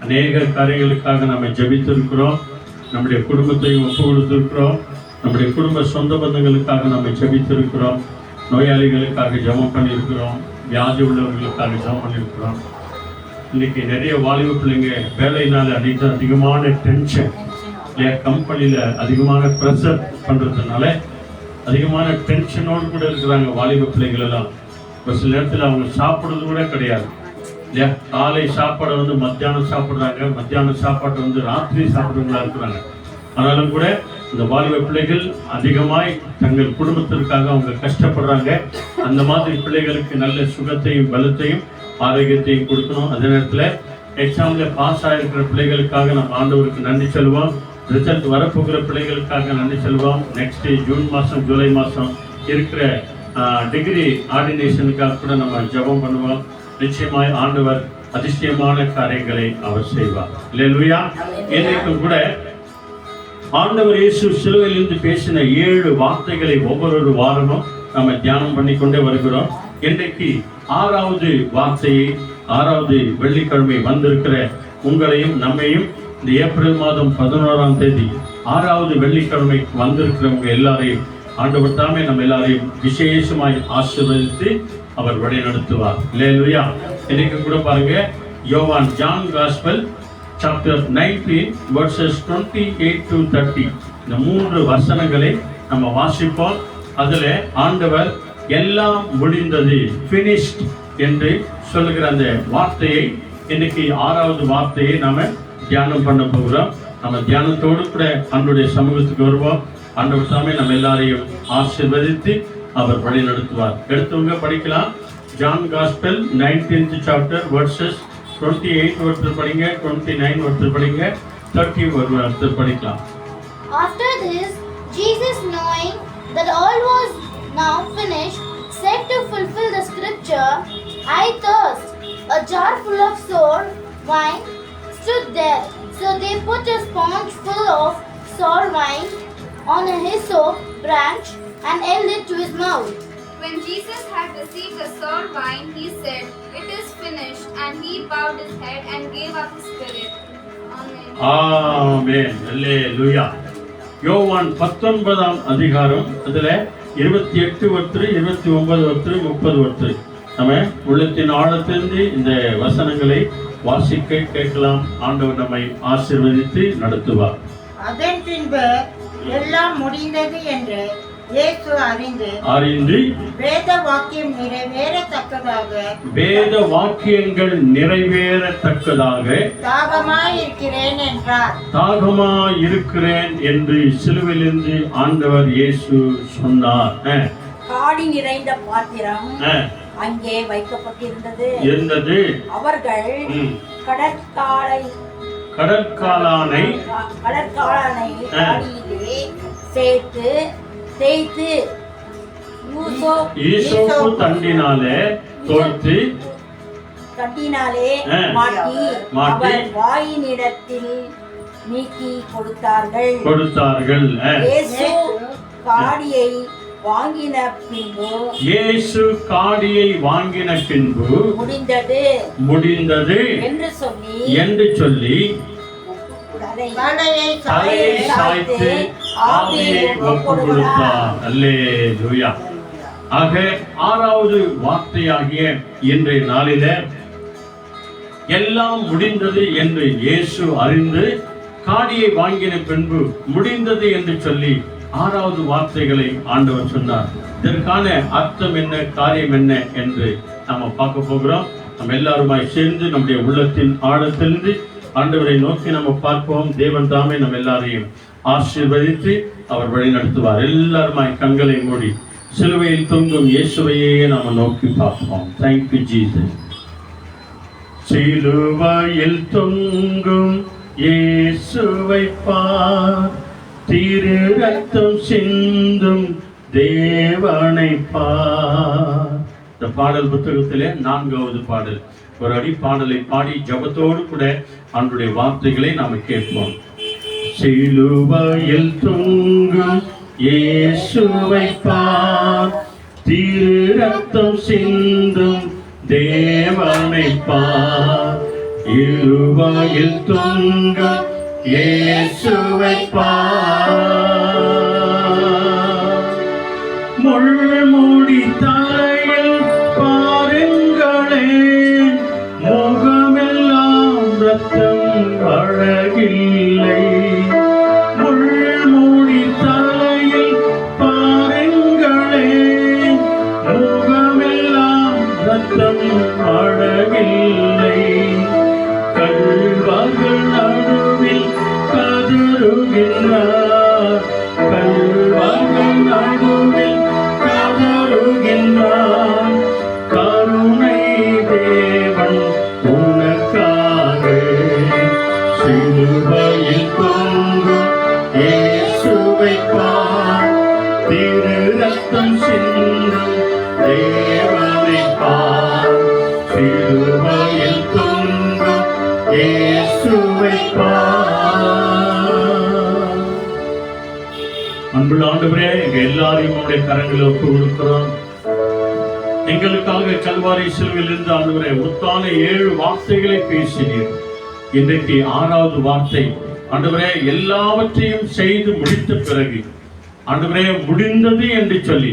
அநேக காரியங்களுக்காக நம்ம ஜெபித்திருக்கிறோம். நம்முடைய குடும்பத்தையும் ஒப்பு கொடுத்திருக்கிறோம். நம்முடைய குடும்ப சொந்த பந்தங்களுக்காக நம்ம ஜெபித்திருக்கிறோம். நோயாளிகளுக்காக ஜெபம் பண்ணியிருக்கிறோம். வியாதி உள்ளவர்களுக்காக ஜெபம் பண்ணியிருக்கிறோம். இன்னைக்கு நிறைய வாலிப பிள்ளைங்க வேலையினால அதிகமான டென்ஷன் இல்லையா, கம்பெனியில் அதிகமான ப்ரெஷர் பண்ணுறதுனால அதிகமான டென்ஷனோடு கூட இருக்கிறாங்க வாலிப பிள்ளைகள் எல்லாம். ஒரு சில நேரத்தில் அவங்க சாப்பிட்றது கூட கிடையாது இல்லையா. காலை சாப்பாடை வந்து மத்தியானம் சாப்பிட்றாங்க, மத்தியானம் சாப்பாட்டை வந்து ராத்திரி சாப்பிட்றவங்களா இருக்கிறாங்க. ஆனாலும் கூட இந்த வாலிப பிள்ளைகள் அதிகமாய் தங்கள் குடும்பத்திற்காக அவங்க கஷ்டப்படுறாங்க. அந்த மாதிரி பிள்ளைகளுக்கு நல்ல சுகத்தையும் பலத்தையும் ஆரோக்கியத்தையும் கொடுக்கணும். அதே நேரத்தில் எக்ஸாமில் பாஸ் ஆகிருக்கிற பிள்ளைகளுக்காக நம்ம ஆண்டவருக்கு நன்றி சொல்லுவோம். ரிசல்ட் வரப்போகிற பிள்ளைகளுக்காக நன்றி சொல்வோம். நெக்ஸ்ட் ஜூன் மாதம் ஜூலை மாதம் இருக்கிற டிகிரி ஆர்டினேஷனுக்காக கூட நம்ம ஜெபம் பண்ணுவோம். நிச்சயமாய் ஆண்டவர் அதிசயமான காரியங்களை அவர் செய்வார். அல்லேலூயா. இன்றைக்கும் கூட ஆண்டவர் இயேசு சிலுவையிலிருந்து பேசின 7 வார்த்தைகளை ஒவ்வொரு வாரமும் நம்ம தியானம் பண்ணி கொண்டே வருகிறோம். இன்றைக்கு 6வது வார்த்தையை 6வது வெள்ளிக்கிழமை வந்திருக்கிற உங்களையும் நம்மையும் இந்த ஏப்ரல் மாதம் 11ஆம் தேதி 6வது வெள்ளிக்கிழமை வந்திருக்கிறவங்க எல்லாரையும் ஆண்டவர் தாமே நம்ம எல்லாரையும் விசேஷமாய் ஆசீர்வதித்து அவர் வழி நடத்துவார். அல்லேலூயா. இன்னைக்கு கூட பாருங்க, யோவான் John gospel chapter 19 verses 28 to 30 இந்த 3 வசனங்களை நம்ம வாசிப்போம். அதுல ஆண்டவர் எல்லாம் முடிந்தது, finished என்று சொல்லுகிற அந்த வார்த்தையை, இன்னைக்கு 6வது வார்த்தையை நாம தியானம் பண்ண போகிறோம். நம்ம தியானத்தோடு கூட ஆண்டவருடைய சமூகத்துக்கு வருவோம். ஆண்டவர் சாமி நம்ம எல்லாரையும் ஆசீர்வதித்து அவர் வழி நடத்துவார். எடுத்தவங்க படிக்கலாம். John gospel 19th chapter verses 28 ஒருத்தர் படிங்க, 29 ஒருத்தர் படிங்க, 30 ஒருத்தர் படிக்கலாம். After this, Jesus, knowing that all was now finished, said to fulfill the scripture, I thirst. A jar full of sour wine stood there. So they put a sponge full of sour wine on a hyssop branch and held it to his mouth. When Jesus had received the sour wine, he said, It is finished, and he bowed his head and gave up his spirit. Amen. ஆமென். அல்லேலூயா. யோவான் 19ஆம் அதிகாரம் அதுல 28 ஒருத்தர், 29 ஒருத்தர், 30 ஒருத்தர் நம்ம உள்ளத்தின் ஆழத்திலிருந்து இந்த வசனங்களை வாசிக்க கேட்கலாம். ஆண்டவர் நம்மை ஆசீர்வதித்து நடத்துவார். அதன் பின்பு எல்லாம் முடிந்தது என்று இயேசு அறிந்து வேத வாக்கியம் நிறைவேறத்தக்கதாக வேத வாக்கியங்கள் நிறைவேறத்தக்கதாக தாகமாயிருக்கிறேன் என்றார். தாகமாயிருக்கிறேன் என்று சிலுவையிலிருந்து ஆண்டவர் இயேசு சொன்னார். காடி நிறைந்த பாத்திரம் அங்கே வைக்கப்பட்டிருந்தது. அவர்கள் கடற்காலானை காடியிலே சேர்த்து தேய்த்து ஈசோப்பு தண்டினாலே தோய்த்து தண்டினாலே மாட்டி அவர் வாயினிடத்தில் நீக்கி கொடுத்தார்கள். இயேசு காடியை வாங்கின பின்பு முடிந்தது என்று சொல்லி தலையை சாய்த்து ஆவியை ஒப்புக் கொடுத்தார். அல்லேலூயா. ஆக 6வது வார்த்தையாகிய இன்றைய நாளில எல்லாம் முடிந்தது என்று இயேசு அறிந்து காடியை வாங்கின பின்பு முடிந்தது என்று சொல்லி 6வது வார்த்தைகளை ஆண்டவர் சொன்னார். இதற்கான அர்த்தம் என்ன, காரியம் என்ன என்று நாம பார்க்க போகிறோம். நம்ம எல்லாருமாய் சேர்ந்து நம்முடைய உள்ளத்தின் ஆழத்திலிருந்து ஆண்டவரை நோக்கி நம்ம பார்ப்போம். தேவன் தாமே நம்ம எல்லாரையும் ஆசீர்வதித்து அவர் வழி நடத்துவார். எல்லாருமாய் கண்களை மூடி சிலுவையில் தொங்கும் இயேசுவையே நாம நோக்கி பார்ப்போம். Thank you Jesus. சிலுவையில் தொங்கும் இயேசுவை பார், திரு ரத்தம் சிந்தும் தேவனை பார். இந்த பாடல் புத்தகத்திலே 4வது பாடல். ஒரு அடி பாடலை பாடி ஜபத்தோடு கூட ஆண்டவருடைய வார்த்தைகளை நாம கேட்போம். சிலுவையில் தொங்கும் இயேசுவை பார், திரு ரத்தம் சிந்தும் தேவனை பார். சிலுவையில் தொங்கும் இயேசுவை பார். முள்முடி தலையில் பாருங்களேன், முகமெல்லாம் ரத்தம் அழகில்லை. முள்முடி தலையில் பாருங்களேன், முகமெல்லாம் ரத்தம் அழகில்லை. கல்வர்கள் நடுவில் கதறுகின்றார், கல்வர்கள் நடுவில் கதறுகின்றார். கருணை தேவன் உனக்காக சிலுவையில் திரு ரத்தம் சிந்தும் தேவனை பார், சிலுவையில் தொங்கும் இயேசுவை பார். அன்புள்ள ஆண்டவரே, எங்க எல்லாரையும் உங்களுடைய கரங்களில் ஒப்பு கொடுக்கிறோம். எங்களுக்காக கல்வாரி சிலுவையில் இருந்து ஆண்டவரே முத்தான 7 வார்த்தைகளை பேசினீர். இன்றைக்கு 6வது வார்த்தை ஆண்டவரே, எல்லாவற்றையும் செய்து முடித்த பிறகு ஆண்டவரே முடிந்தது என்று சொல்லி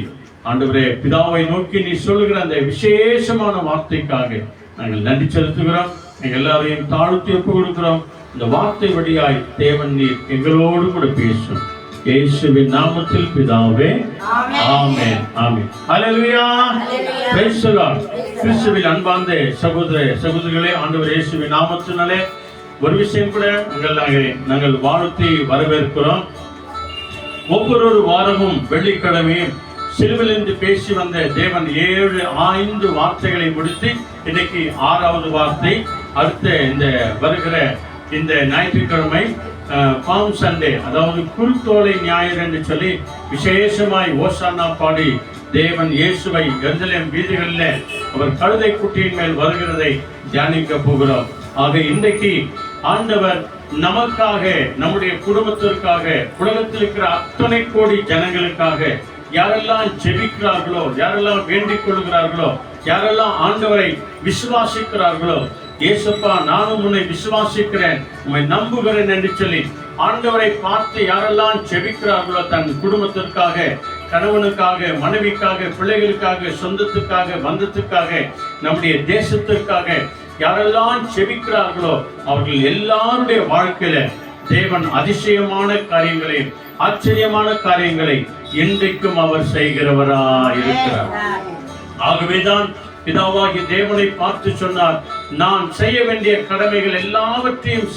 ஆண்டவரே பிதாவை நோக்கி நீ சொல்லுகிற அந்த விசேஷமான வார்த்தைக்காக நாங்கள் நன்றி செலுத்துகிறோம். எங்கள் எல்லாரையும் தாழ்த்தி ஒப்பு கொடுக்கிறோம். இந்த வார்த்தை வழியாய் தேவன் நீர் எங்களோடு கூட பேசும். இயேசுவின் நாமத்தில் பிதாவே, ஆமென். Amen. Hallelujah. Praise the Lord. கிறிஸ்துவில் அன்பார்ந்த சகோதர சகோதரிகளே, ஆண்டவர் இயேசுவின் நாமத்தினாலே ஒரு விஷயம் கூட நாங்கள் வாழ்த்தி வரவேற்கிறோம். ஒவ்வொரு வாரமும் வெள்ளிக்கிழமையும் சிலுவையிலிருந்து பேசி வந்த தேவன் 5 வார்த்தைகளை முடித்து இன்னைக்கு 6வது வார்த்தை. அடுத்த இந்த வருகிற இந்த ஞாயிற்றுக்கிழமை பாம் சண்டே, அதாவது குருத்தோலை ஞாயிறு என்று சொல்லி விசேஷமாய் ஓசானா பாடி தேவன் இயேசுவை எருசலேம் வீதிகளில் அவர் கழுதை குட்டியின் மேல் வருகிறதை தியானிக்க போகிறோம். ஆக இன்றைக்கு ஆண்டவர் நமக்காக, நம்முடைய குடும்பத்திற்காக, உலகத்தில் இருக்கிற அத்தனை கோடி ஜனங்களுக்காக யாரெல்லாம் ஜெபிக்கிறார்களோ, யாரெல்லாம் வேண்டிக் கொள்கிறார்களோ, யாரெல்லாம் ஆண்டவரை விசுவாசிக்கிறார்களோ, இயேசுப்பா நானும் உன்னை விசுவாசிக்கிறேன், உன்னை நம்புகிறேன் என்று சொல்லி ஆண்டவரை பார்த்து யாரெல்லாம் ஜெபிக்கிறார்களோ, தன் குடும்பத்திற்காக, கணவனுக்காக, மனைவிக்காக, பிள்ளைகளுக்காக, சொந்தத்துக்காக, பந்தத்துக்காக, நம்முடைய தேசத்திற்காக யாரெல்லாம் ஜெபிக்கிறார்களோ அவர்கள் எல்லாருடைய வாழ்க்கையில தேவன் அதிசயமான காரியங்களை, ஆச்சரியமான காரியங்களை இன்றைக்கும் அவர் செய்கிறவராய் இருக்கிறார். ஆகவேதான் பிதாவாகிய தேவனை பார்த்து சொன்னார், நான் செய்ய வேண்டிய கடமைகள் எல்லாவற்றையும்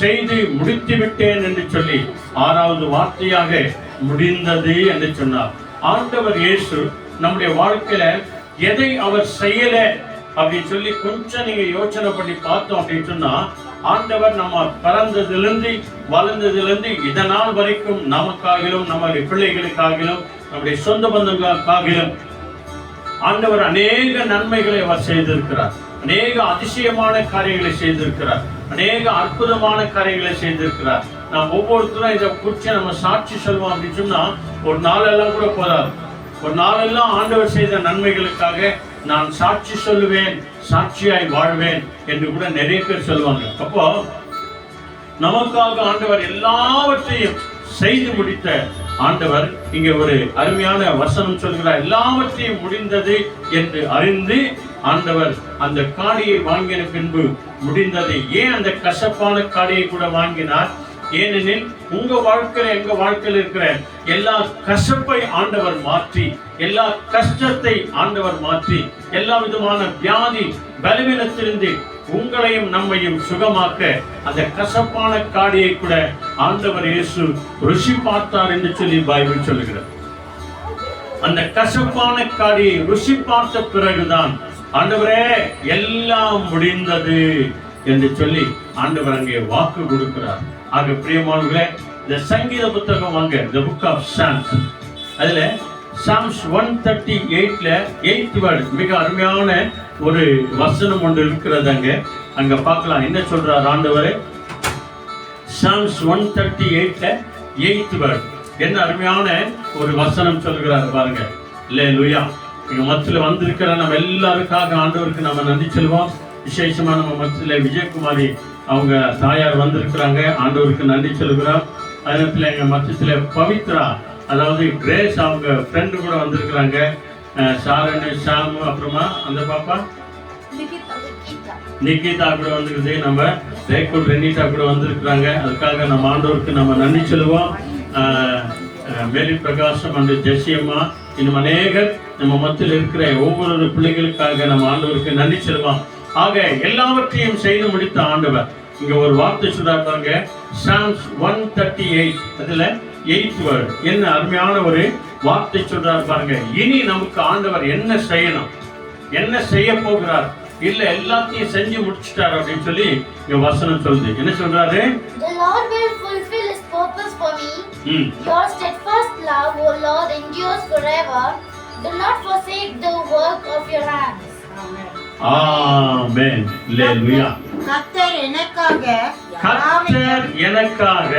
செய்து முடித்து விட்டேன் என்று சொல்லி 6வது வார்த்தையாக முடிந்தது என்று சொன்னார். ஆண்டவர் இயேசு நம்முடைய வாழ்க்கையில எதை அவர் செய்யல அப்படின்னு சொல்லி கொஞ்சம் நீங்க யோசனை பண்ணி பார்த்தோம் அப்படின்னு சொன்னா, ஆண்டவர் நம்ம பிறந்ததிலிருந்து வளர்ந்ததிலிருந்து இதனால் வரைக்கும் நமக்காகிலும், நம்முடைய பிள்ளைகளுக்காகிலும், நம்முடைய சொந்த பந்தங்களுக்காகிலும் ஆண்டவர் அநேக நன்மைகளை அவர் செய்திருக்கிறார். அநேக அதிசயமான காரியங்களை செய்திருக்கிறார். அநேக அற்புதமான காரியங்களை செய்திருக்கிறார். நாம் ஒவ்வொருத்தரும் இதை குறித்து நம்ம சாட்சி சொல்வோம் அப்படின்னு சொன்னா ஒரு நாளெல்லாம் கூட போதாது. ஒரு நாளெல்லாம் ஆண்டவர் செய்த நன்மைகளுக்காக நான் சாட்சி சொல்லுவேன், சாட்சியாய் வாழ்வேன் என்று கூட நிறைய பேர் சொல்லுவாங்க. அப்போ நமக்காக ஆண்டவர் எல்லாவற்றையும் செய்து முடித்த ஆண்டவர் இங்க ஒரு அருமையான வசனம் சொல்கிறார். எல்லாவற்றையும் முடிந்தது என்று அறிந்து ஆண்டவர் அந்த காடியை வாங்கின பின்பு முடிந்தது. ஏன் அந்த கசப்பான காடியை கூட வாங்கினார்? ஏனெனில் உங்க வாழ்க்கையில, எங்க வாழ்க்கையில் இருக்கிற எல்லா கசப்பை ஆண்டவர் மாற்றி, எல்லா கஷ்டத்தை ஆண்டவர் மாற்றி, எல்லா விதமான வியாதி பலவீனத்திலிருந்து உங்களையும் நம்மையும் சுகமாக்க அந்த கசப்பான காடியை கூட ஆண்டவர் இயேசு ருசி பார்த்தார் என்று சொல்லி பைபிள் சொல்லுகிறார். அந்த கசப்பான காடியை ருசி பார்த்த பிறகுதான் ஆண்டவரே எல்லாம் முடிந்தது என்று சொல்லி ஆண்டவர் அங்கே வாக்கு கொடுக்கிறார். ஆக பிரியமானவர்களே, இந்த சங்கீத புத்தகம் வாங்க, the book of Psalms, அதுல Psalms 138ல 8th word மிக அருமையான ஒரு வசனம் ஒன்று இருக்கிறது. அங்க பார்க்கலாம் என்ன சொல்றார் ஆண்டவர். Psalms 138ல 8th word என்ன அருமையான ஒரு வசனம் சொல்கிறார் பாருங்க. அல்லேலூயா. இங்க மத்தியில வந்திருக்கிற நம்ம எல்லாருக்காக ஆண்டவருக்கு நம்ம நன்றி சொல்வோம். விசேஷமா நம்ம மத்தியில விஜயகுமாரி அவங்க தாயார் வந்திருக்கிறாங்க, ஆண்டவருக்கு நன்றி சொல்கிறோம். அதே எங்க மத்தியத்துல பவித்ரா, அதாவது கிரேஸ் அவங்க ஃப்ரெண்டு கூட வந்திருக்கிறாங்க. சாரணு, ஷாமு, அப்புறமா அந்த பாப்பா நிகிதா கூட வந்திருக்குது. நம்ம ரேக்கூர் ரெனிதா கூட வந்திருக்கிறாங்க. அதுக்காக நம்ம ஆண்டவருக்கு நம்ம நன்றி சொல்லுவோம். மேரி பிரகாசம் அந்த ஜெசியம்மா, இன்னும் அநேகர் நம்ம மத்தியில் இருக்கிற ஒவ்வொரு பிள்ளைகளுக்காக நம்ம ஆண்டவருக்கு நன்றி சொல்லுவோம். ஆக எல்லாவற்றையும் செய்து முடித்த ஆண்டவர் இங்க ஒரு வார்த்தை சொல்றாங்க. Psalms 138 அதுல 8th word என்ன அருமையான ஒரு வார்த்தை சொல்றாரு பாருங்க. இனி நமக்கு ஆண்டவர் என்ன செய்யணும், என்ன செய்ய போகிறார், இல்ல எல்லாத்தையும் செஞ்சு முடிச்சிட்டாரு அப்படின்னு சொல்லி இங்க வசனம் சொல்லுது. என்ன சொல்றாரு? The Lord will fulfill his purpose for me. ம். Your steadfast love, O Lord, endures forever. Do not forsake the work of your hands. ஆமென். அல்லேலூயா. கர்த்தர் எனக்காக கர்த்தர் எனக்காக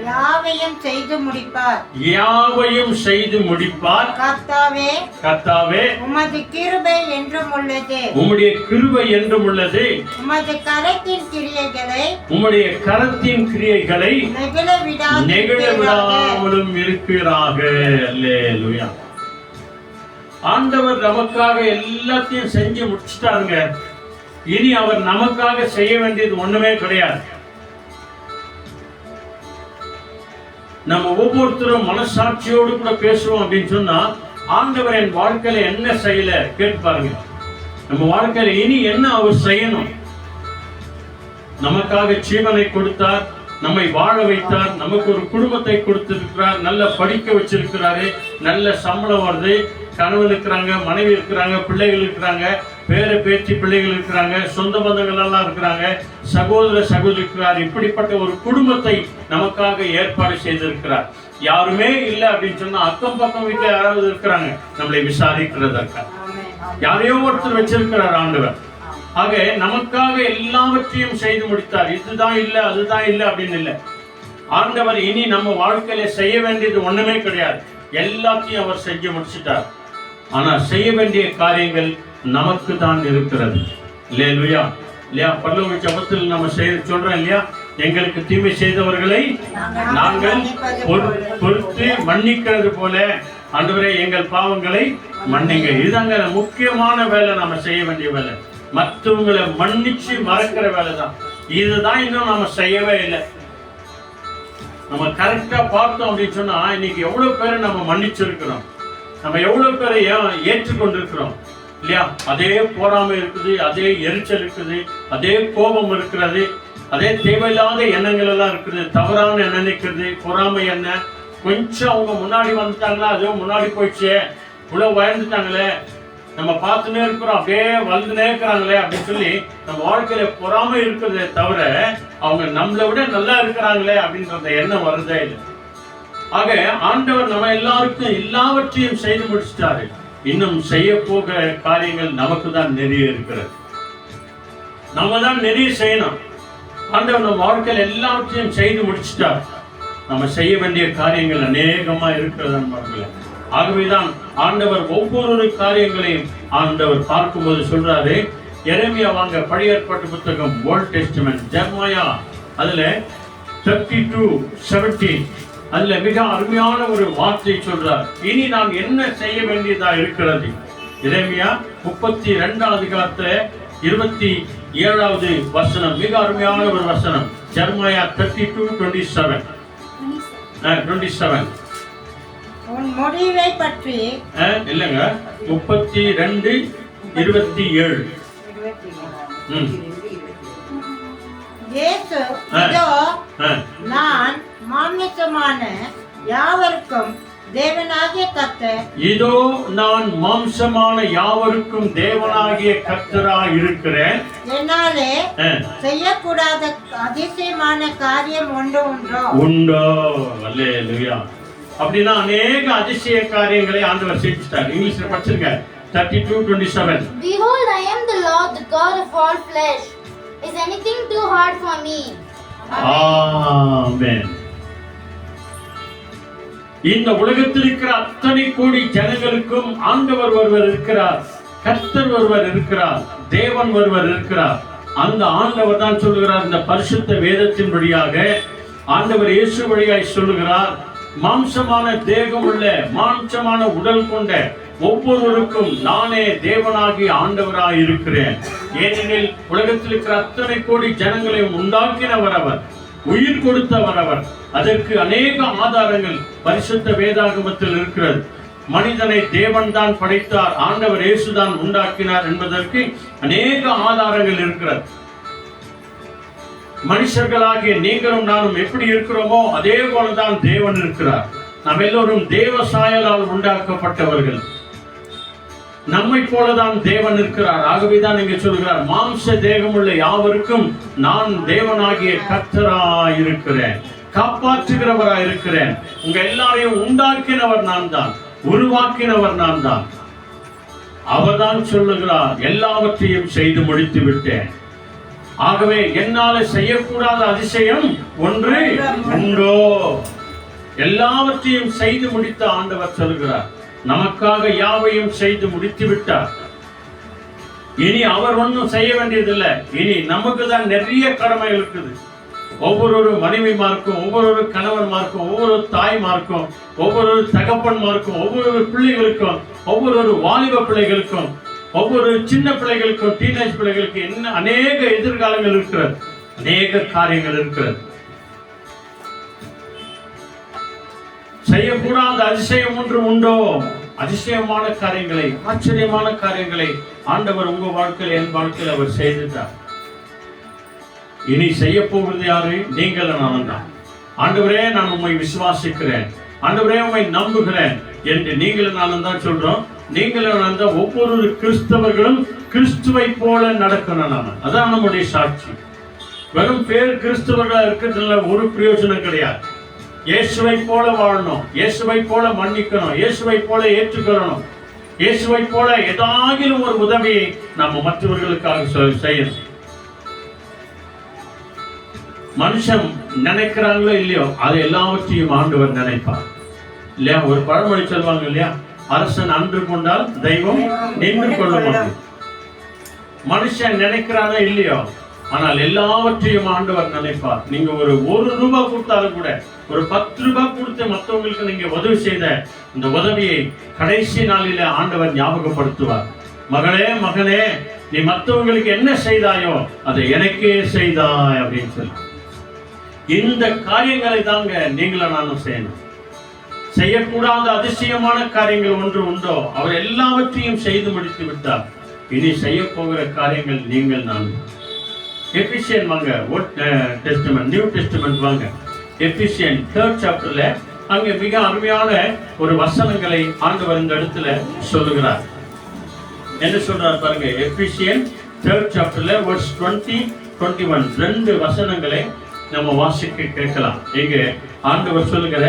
யாவையும் செய்து முடிப்பார். யாவையும் செய்து முடிப்பார். கர்த்தாவே, கர்த்தாவே, உமது கிருபை என்றும் உள்ளது. உம்முடைய கிருபை என்றும் உள்ளது. உமது கரத்தின் கிரியைகளை உம்முடைய கரத்தின் கிரியைகளை நெகிழ விடாது நெகிழ விடாமலும் இருக்கிறாக. அல்லேலூயா. ஆண்டவர் நமக்காக எல்லாத்தையும் செஞ்சு முடிச்சிட்டாருங்க. இனி அவர் நமக்காக செய்ய வேண்டியது ஒண்ணுமே கிடையாது. நம்ம ஒவ்வொருத்தரும் மனசாட்சியோடு கூட பேசுவோம் அப்படின்னு சொன்னா, ஆண்டவர் என் வாழ்க்கையில என்ன செய்யல கேட்டு பாருங்க. நம்ம வாழ்க்கையில இனி என்ன அவர் செய்யணும்? நமக்காக ஜீவனை கொடுத்தார், நம்மை வாழ வைத்தார், நமக்கு ஒரு குடும்பத்தை கொடுத்திருக்கிறார், நல்ல படிக்க வச்சிருக்கிறாரு, நல்ல சம்பளம் வருது, கணவன் இருக்கிறாங்க, மனைவி இருக்கிறாங்க, பிள்ளைகள் இருக்கிறாங்க, பேர பேச்சு பிள்ளைகள் இருக்கிறாங்க, சொந்த பந்தங்கள் எல்லாம் இருக்கிறாங்க, சகோதர சகோதரி இருக்கிறார். இப்படிப்பட்ட ஒரு குடும்பத்தை நமக்காக ஏற்பாடு செய்திருக்கிறார். யாருமே இல்லை அப்படின்னு சொன்னா அக்கம் பக்கம் வீட்டுல யாராவது இருக்கிறாங்க நம்மளை விசாரிக்கிறதற்காக. யாரையோ ஒருத்தர் வச்சிருக்கிறார் ஆண்டவர். ஆக நமக்காக எல்லாவற்றையும் செய்து முடித்தார். இதுதான் இல்லை அதுதான் இல்லை அப்படின்னு இல்லை. ஆண்டவர் இனி நம்ம வாழ்க்கையில செய்ய வேண்டியது ஒண்ணுமே கிடையாது. எல்லாத்தையும் அவர் செஞ்சு முடிச்சிட்டார். ஆனா செய்ய வேண்டிய காரியங்கள் நமக்கு தான் இருக்கிறது. இல்லையா? இல்லையா? பரலோக ஜெபத்தில் நம்ம சொல்றோம் இல்லையா, எங்களுக்கு தீமை செய்தவர்களை நாங்கள் பொறுத்து மன்னிக்கிறது போல ஆண்டவரே எங்கள் பாவங்களை மன்னிங்க. இதுதாங்க முக்கியமான வேலை, நம்ம செய்ய வேண்டிய வேலை. மற்றவங்களை மன்னிச்சு மறக்கிற வேலை தான். இதுதான் இன்னும் நம்ம செய்யவே இல்லை. நம்ம கரெக்டா பார்த்தோம் அப்படின்னு சொன்னா இன்னைக்கு எவ்வளவு பேரை நம்ம மன்னிச்சிருக்கிறோம், நம்ம எவ்வளவு பேரை ஏற்றுக்கொண்டிருக்கிறோம் இல்லையா? அதே பொறாமை இருக்குது, அதே எரிச்சல் இருக்குது, அதே கோபம் இருக்கிறது, அதே தேவையில்லாத எண்ணங்கள் எல்லாம் இருக்குது, தவறான எண்ணம் நினைக்கிறது, பொறாமை எண்ணம். கொஞ்சம் அவங்க முன்னாடி வந்துட்டாங்களா, அதுவும் முன்னாடி போயிடுச்சு, இவ்வளவு வாழ்ந்துட்டாங்களே, நம்ம பார்த்துனே இருக்கிறோம், அப்படியே வளர்ந்துனே இருக்கிறாங்களே அப்படின்னு சொல்லி நம்ம வாழ்க்கையில பொறாமை இருக்கிறதே தவிர அவங்க நம்மளை விட நல்லா இருக்கிறாங்களே அப்படின்ற எண்ணம் வருதே இல்லை. ஆக ஆண்டவர் நம்ம எல்லாருக்கும் எல்லாவற்றையும் செய்து முடிச்சிட்டாரு. இன்னும் செய்ய போகிற காரியங்கள் நமக்கு தான் நிறைய இருக்கிறது. நம்ம தான் நிறைய செய்யணும். ஆண்டவர் நம்ம வாழ்க்கையில எல்லாவற்றையும் செய்து முடிச்சிட்டார். நம்ம செய்ய வேண்டிய காரியங்கள் அநேகமா இருக்கிறது. ஆகவேதான் ஆண்டவர் ஒவ்வொரு காரியங்களையும் ஆண்டவர் பார்க்கும்போது சொல்றாரு. எரேமியா வாங்க, பழைய ஏற்பாட்டு புத்தகம், ஓல்ட் டெஸ்டமென்ட், ஜெர்மாயா, அதுல 32:17 அதுல மிக அருமையான ஒரு வார்த்தை சொல்றார். இனி நாம் என்ன செய்ய வேண்டியதா இருக்கிறது? எரேமியா 32 அதிகாரத்துல 27வது வசனம், மிக அருமையான ஒரு வசனம். ஜெர்மாயா 32:27. உன் முடிவை பற்றி இல்லங்க 32:27. இயேசு, இதோ நான் மாம்சமான யாவருக்கும் தேவனாகிய கர்த்தர், இதோ நான் மாம்சமான யாவருக்கும் தேவனாகிய கர்த்தராய் இருக்கிறேன். என்னாலே செய்யக்கூடாத அதிசயமான காரியம் உண்டோ? அல்லேலூயா. அப்படின்னா அநேக அதிசய காரியங்களை ஆண்டவர் செஞ்சுட்டார். இங்கிலீஷ்ல படிச்சிருங்க 32:27. Behold, I am the Lord, the God of all flesh. Is anything too hard for me? ஆமென். இந்த உலகத்தில் இருக்கிற அத்தனை கோடி ஜனங்களுக்கும் ஆண்டவர் ஒருவர் இருக்கிறார், கர்த்தர் ஒருவர் இருக்கிறார், தேவன் ஒருவர் இருக்கிறார். அந்த ஆண்டவர் தான் சொல்லுகிறார். இந்த பரிசுத்த வேதத்தின் வழியாக ஆண்டவர் இயேசு வழியாய் சொல்லுகிறார், மாம்சமான தேகம் உள்ள மாம்சமான உடல் கொண்ட ஒவ்வொருவருக்கும் நானே தேவனாகி ஆண்டவராய் இருக்கிறேன். ஏனெனில் உலகத்தில் இருக்கிற அத்தனை கோடி ஜனங்களையும் உண்டாக்கினவர் அவர், உயிர் கொடுத்தவர் அவர். அதற்கு அநேக ஆதாரங்கள் பரிசுத்த வேதாகமத்தில் இருக்கிறது. மனிதனை தேவன் தான் படைத்தார், ஆண்டவர் இயேசுதான் உண்டாக்கினார் என்பதற்கு அநேக ஆதாரங்கள் இருக்கிறது. மனுஷர்களாகிய நீங்களும் நானும் எப்படி இருக்கிறோமோ அதே போலதான் தேவன் இருக்கிறார். நாம் எல்லோரும் தேவ சாயலால் உண்டாக்கப்பட்டவர்கள். நம்மை போலதான் தேவன் இருக்கிறார். ஆகவேதான் இங்கே சொல்கிறார், மாம்ச தேகம் உள்ள யாவருக்கும் நான் தேவனாகிய கர்த்தராய் இருக்கிறேன். காப்பாற்றுகிறவராய் இருக்கிறேன். உங்க எல்லாரையும் உண்டாக்கினவர் நான் தான், உருவாக்கினவர் நான் தான். அவர்தான் சொல்லுகிறார், எல்லாவற்றையும் செய்து முடித்து விட்டேன். ஆகவே என்னால செய்யக்கூடாத அதிசயம் ஒன்று உண்டோ? எல்லாவற்றையும் செய்து முடித்த ஆண்டவர் சொல்கிறார், நமக்காக யாவையும் செய்து முடித்து விட்டார். இனி அவர் ஒன்றும் செய்ய வேண்டியதில்லை. இனி நமக்கு தான் நிறைய கடமை இருக்குது. ஒவ்வொரு மனைவிமாருக்கும், ஒவ்வொரு கணவன்மாருக்கும், ஒவ்வொரு தாய்மாருக்கும், ஒவ்வொரு தகப்பன்மாருக்கும், ஒவ்வொரு பிள்ளைகளுக்கும், ஒவ்வொரு வாலிப பிள்ளைகளுக்கும், ஒவ்வொரு சின்ன பிள்ளைகளுக்கும், டீனேஜ் பிள்ளைகளுக்கு என்ன அநேக எதிர்காலங்கள் இருக்கிறது, அநேக காரியங்கள் இருக்கிறது. செய்யக்கூடாத அதிசயம் ஒன்று உண்டோ? அதிசயமான காரியங்களை, ஆச்சரியமான காரியங்களை ஆண்டவர் உங்க வாழ்க்கையில், என் வாழ்க்கையில் அவர் செய்துட்டார். இனி செய்ய போகிறது யாரு? நீங்கள் நானும் தான். ஆண்டவரே, நான் உம்மை விசுவாசிக்கிறேன், ஆண்டவரே உம்மை நம்புகிறேன் என்று நீங்கள் நானும் தான் சொல்றோம். நீங்கள் நானும் தான். ஒவ்வொரு கிறிஸ்தவர்களும் கிறிஸ்துவை போல நடக்கணும். நாம அதான் நம்முடைய சாட்சி. வெறும் பேர் கிறிஸ்தவர்களா இருக்கிறதுல ஒரு பிரயோஜனம் கிடையாது. இயேசுவை போல வாழணும், இயேசுவை போல மன்னிக்கணும், இயேசுவை போல ஏற்றுக்கொள்ளணும், இயேசுவை போல ஏதாகிலும் ஒரு உதவியை நம்ம மற்றவர்களுக்காக செய்யணும். மனுஷன் நினைக்கிறாங்களோ இல்லையோ, அது எல்லாவற்றையும் ஆண்டவர் நினைப்பார் இல்லையா? ஒரு பழமொழி சொல்வாங்க இல்லையா, அரசன் அன்று கொண்டால் தெய்வம் நின்று கொள்ளும். மனுஷன் நினைக்கிறானோ இல்லையோ, ஆனால் எல்லாவற்றையும் ஆண்டவர் நினைப்பார். நீங்க ஒரு ரூபாய் கொடுத்தாலும் கூட, ஒரு 10 ரூபாய் கொடுத்து மற்றவங்களுக்கு நீங்க உதவி செய்த இந்த உதவியை கடைசி நாளில ஆண்டவர் ஞாபகப்படுத்துவார். மகளே, மகனே, நீ மற்றவங்களுக்கு என்ன செய்தாயோ அதை எனக்கே செய்தாய் அப்படின்னு சொல்லி. இந்த காரியங்களை தாங்க நீங்களும் நானும் செய்யணும். செய்யக்கூடாத அதிசயமான காரியங்கள் ஒன்று உண்டோ? அவர் எல்லாவற்றையும் செய்து முடித்து விட்டார். இனி செய்ய போகிற காரியங்கள் நீங்கள் நான். எபிசியன் வாங்க, ஓல்ட் டெஸ்டமென்ட், நியூ டெஸ்டமென்ட் வாங்க. எபிசியன் 3rd சாப்டர்ல அங்க மிக அருமையான ஒரு வசனங்களை ஆண்டவர் இந்த இடத்துல சொல்லுகிறார். என்ன சொல்றார் பாருங்க. எபிசியன் 3rd சாப்டர்ல verse 20, 21 ரெண்டு வசனங்களை நம்ம வாசிக்க கேட்கலாம். இங்க ஆண்டவர் சொல்லுகிற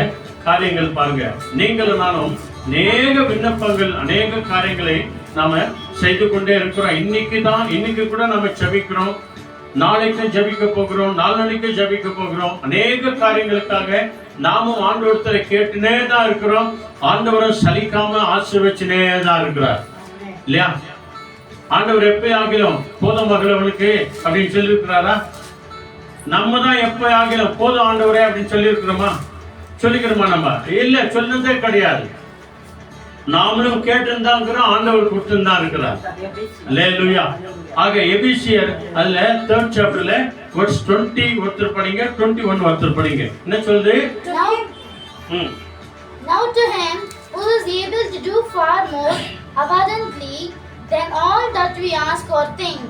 காரியங்கள் பாருங்க. நீங்களும் நானும் அநேக விண்ணப்பங்கள், அநேக காரியங்களை நாம செய்து கொண்டே இருக்கிறோம். இன்னைக்கு கூட நம்ம ஜெபிக்கிறோம், நாளைக்கு ஜெபிக்க போகிறோம், நாளைக்கு ஜெபிக்க போகிறோம். அநேக காரியங்களுக்காக நாமும் ஆண்டவரத்துல கேட்டுனே தான் இருக்கிறோம். ஆண்டவரும் சலிக்காம ஆசீர்வச்சுனே தான் இருக்கிறார் இல்லையா? ஆண்டவர் எப்ப ஆகிலும் போதும் மகளவனுக்கு அப்படின்னு சொல்லி இருக்கிறாரா? நம்ம தான் எப்ப ஆகிலும் போதும் ஆண்டவரே அப்படின்னு சொல்லி இருக்கிறோமா? சொல்லிக்கிறோமா? நம்ம இல்ல, சொன்னதே கிடையாது. நாமளும் கேட்டுதான் ஆண்டவர் கொடுத்துதான் இருக்கிறார். அல்லேலூயா. ஆக எபிசியர் அதுல 3rd சாப்டர்ல verse 20 ஒருத்தர் படிங்க, 21 ஒருத்தர் படிங்க. என்ன சொல்லுது? Now to him who is able to do far more abundantly than all that we ask or think,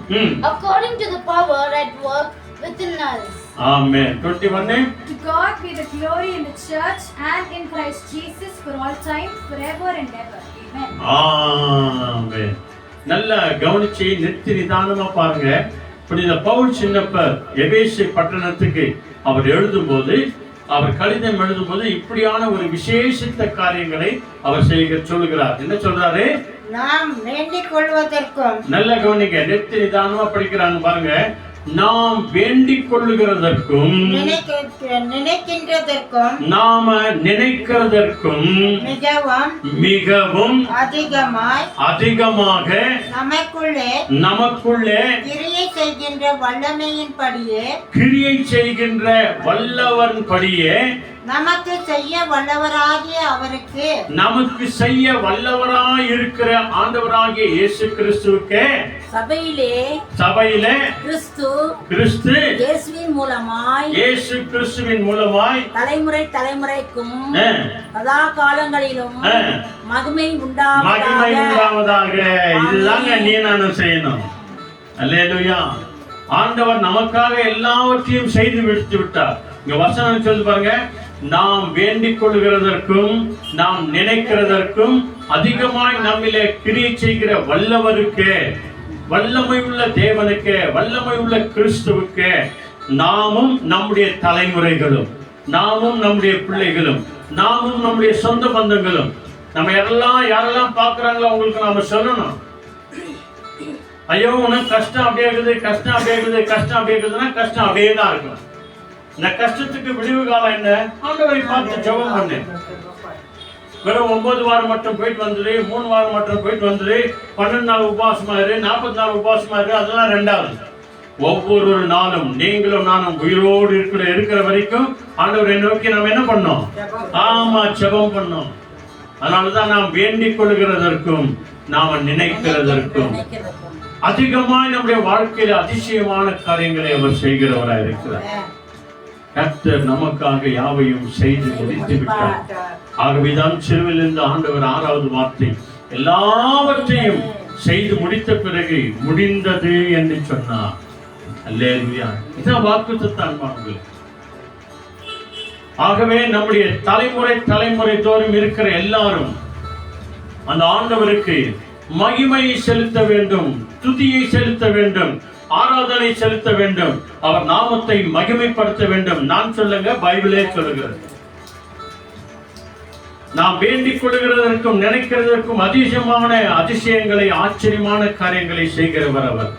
according to the power at work within us. Amen. 21. To God be the glory in the church and in Christ Jesus for all time, forever and ever. Amen. Amen. நல்ல கவனிச்சு நிறுத்தி நிதானமா பாருங்க. புனித பவுல் சின்னப்பர் எபேசு பட்டணத்துக்கு அவர் எழுதும்போது, அவர் கடிதம் எழுதும்போது இப்படியான ஒரு விசேஷித்த காரியங்களை அவர் செய்ய சொல்லுகிறார். என்ன சொல்றாரு? நாம் வேண்டிக் கொள்வதற்கும். நல்ல கவனிக்க, நிறுத்தி நிதானமா படிக்கிறாங்க பாருங்க. நாம் வேண்டிக் கொள்ளுகிறதற்கும், நினைக்கின்றதற்கும், நாம நினைக்கிறதற்கும் மிகவும் அதிகமாக நமக்குள்ளே கிரியை செய்கின்ற வல்லவன்படியே நமக்கு செய்ய வல்லவராய் இருக்கிற ஆண்டவராகிய இயேசு கிறிஸ்துவுக்கே சபையிலே கிறிஸ்து இயேசு கிறிஸ்துவின் மூலமாய் தலைமுறைக்கும் சதா காலங்களிலும் மகிமை உண்டாவதாக. இதுதாங்க நீ நானும் செய்யணும். அல்லேலூயா. ஆண்டவர் நமக்காக எல்லாவற்றையும் செய்து முடித்து விட்டார். இங்க வசனம் சொல்லி பாருங்க. நாம் வேண்டிக் கொள்கிறதற்கும் நாம் நினைக்கிறதற்கும் அதிகமாய் நம்மிலே கிரியை செய்கிற வல்லவருக்கு, வல்லமை உள்ள தேவனுக்கு, வல்லமை உள்ள கிறிஸ்துவுக்கு நாமும் நம்முடைய தலைமுறைகளும் நாமும் நம்முடைய பிள்ளைகளும் நாமும் நம்முடைய சொந்த பந்தங்களும் நம்ம யாரெல்லாம் பார்க்கறாங்களோ அவங்களுக்கு நாம சொல்லணும், ஐயோ உனக்கு கஷ்டம் அப்படியே இருக்குது, கஷ்டம் அப்படியே இருக்குது, கஷ்டம் அப்படியே இருக்குதுன்னா கஷ்டம் அப்படியே தான் இருக்கும். இந்த கஷ்டத்துக்கு விடிவு காலம் என்ன? ஆண்டவரை பார்த்து ஜெபம் பண்ணு. வெறும் 9 வாரம் மட்டும் போயிட்டு வந்துரு, 3 வாரம் மட்டும் போயிட்டு வந்துரு, 12 நாள் உபவாசமா இரு, 40 நாள் உபவாசமா இரு, அதெல்லாம் ரெண்டாவது. ஒவ்வொரு நாளும் நீங்களும் நானும் உயிரோடு இருக்கிற வரைக்கும் ஆண்டவரை நோக்கி நாம் என்ன பண்ணோம்? ஆமா, ஜெபம் பண்ணோம். அதனாலதான் நாம் வேண்டிக் கொள்கிறதற்கும் நாம நினைக்கிறதற்கும் அதிகமாய் நம்முடைய வாழ்க்கையில அதிசயமான காரியங்களை அவர் செய்கிறவராய் இருக்கிறார். கர்த்தர் நமக்காக யாவையும் செய்து முடித்து விட்டார். ஆகவேதான் சிறுவில் இருந்து ஆண்டவர் 6வது வார்த்தை எல்லாவற்றையும் செய்து முடித்த பிறகு முடிந்தது என்று சொன்னார். அல்லேலூயா. இதான் வாக்குத்தத்தம். ஆகவே நம்முடைய தலைமுறை தோறும் இருக்கிற எல்லாரும் அந்த ஆண்டவருக்கு மகிமை செலுத்த வேண்டும், துதியை செலுத்த வேண்டும், ஆராதனை செலுத்த வேண்டும், அவர் நாமத்தை மகிமைப்படுத்த வேண்டும். நான் சொல்லுங்க, பைபிளே சொல்லுகிறது. நாம் வேண்டிக் கொள்கிறதற்கும் நினைக்கிறதற்கும் அதிசயமான அதிசயங்களை ஆச்சரியமான காரியங்களை செய்கிறவர் அவர்.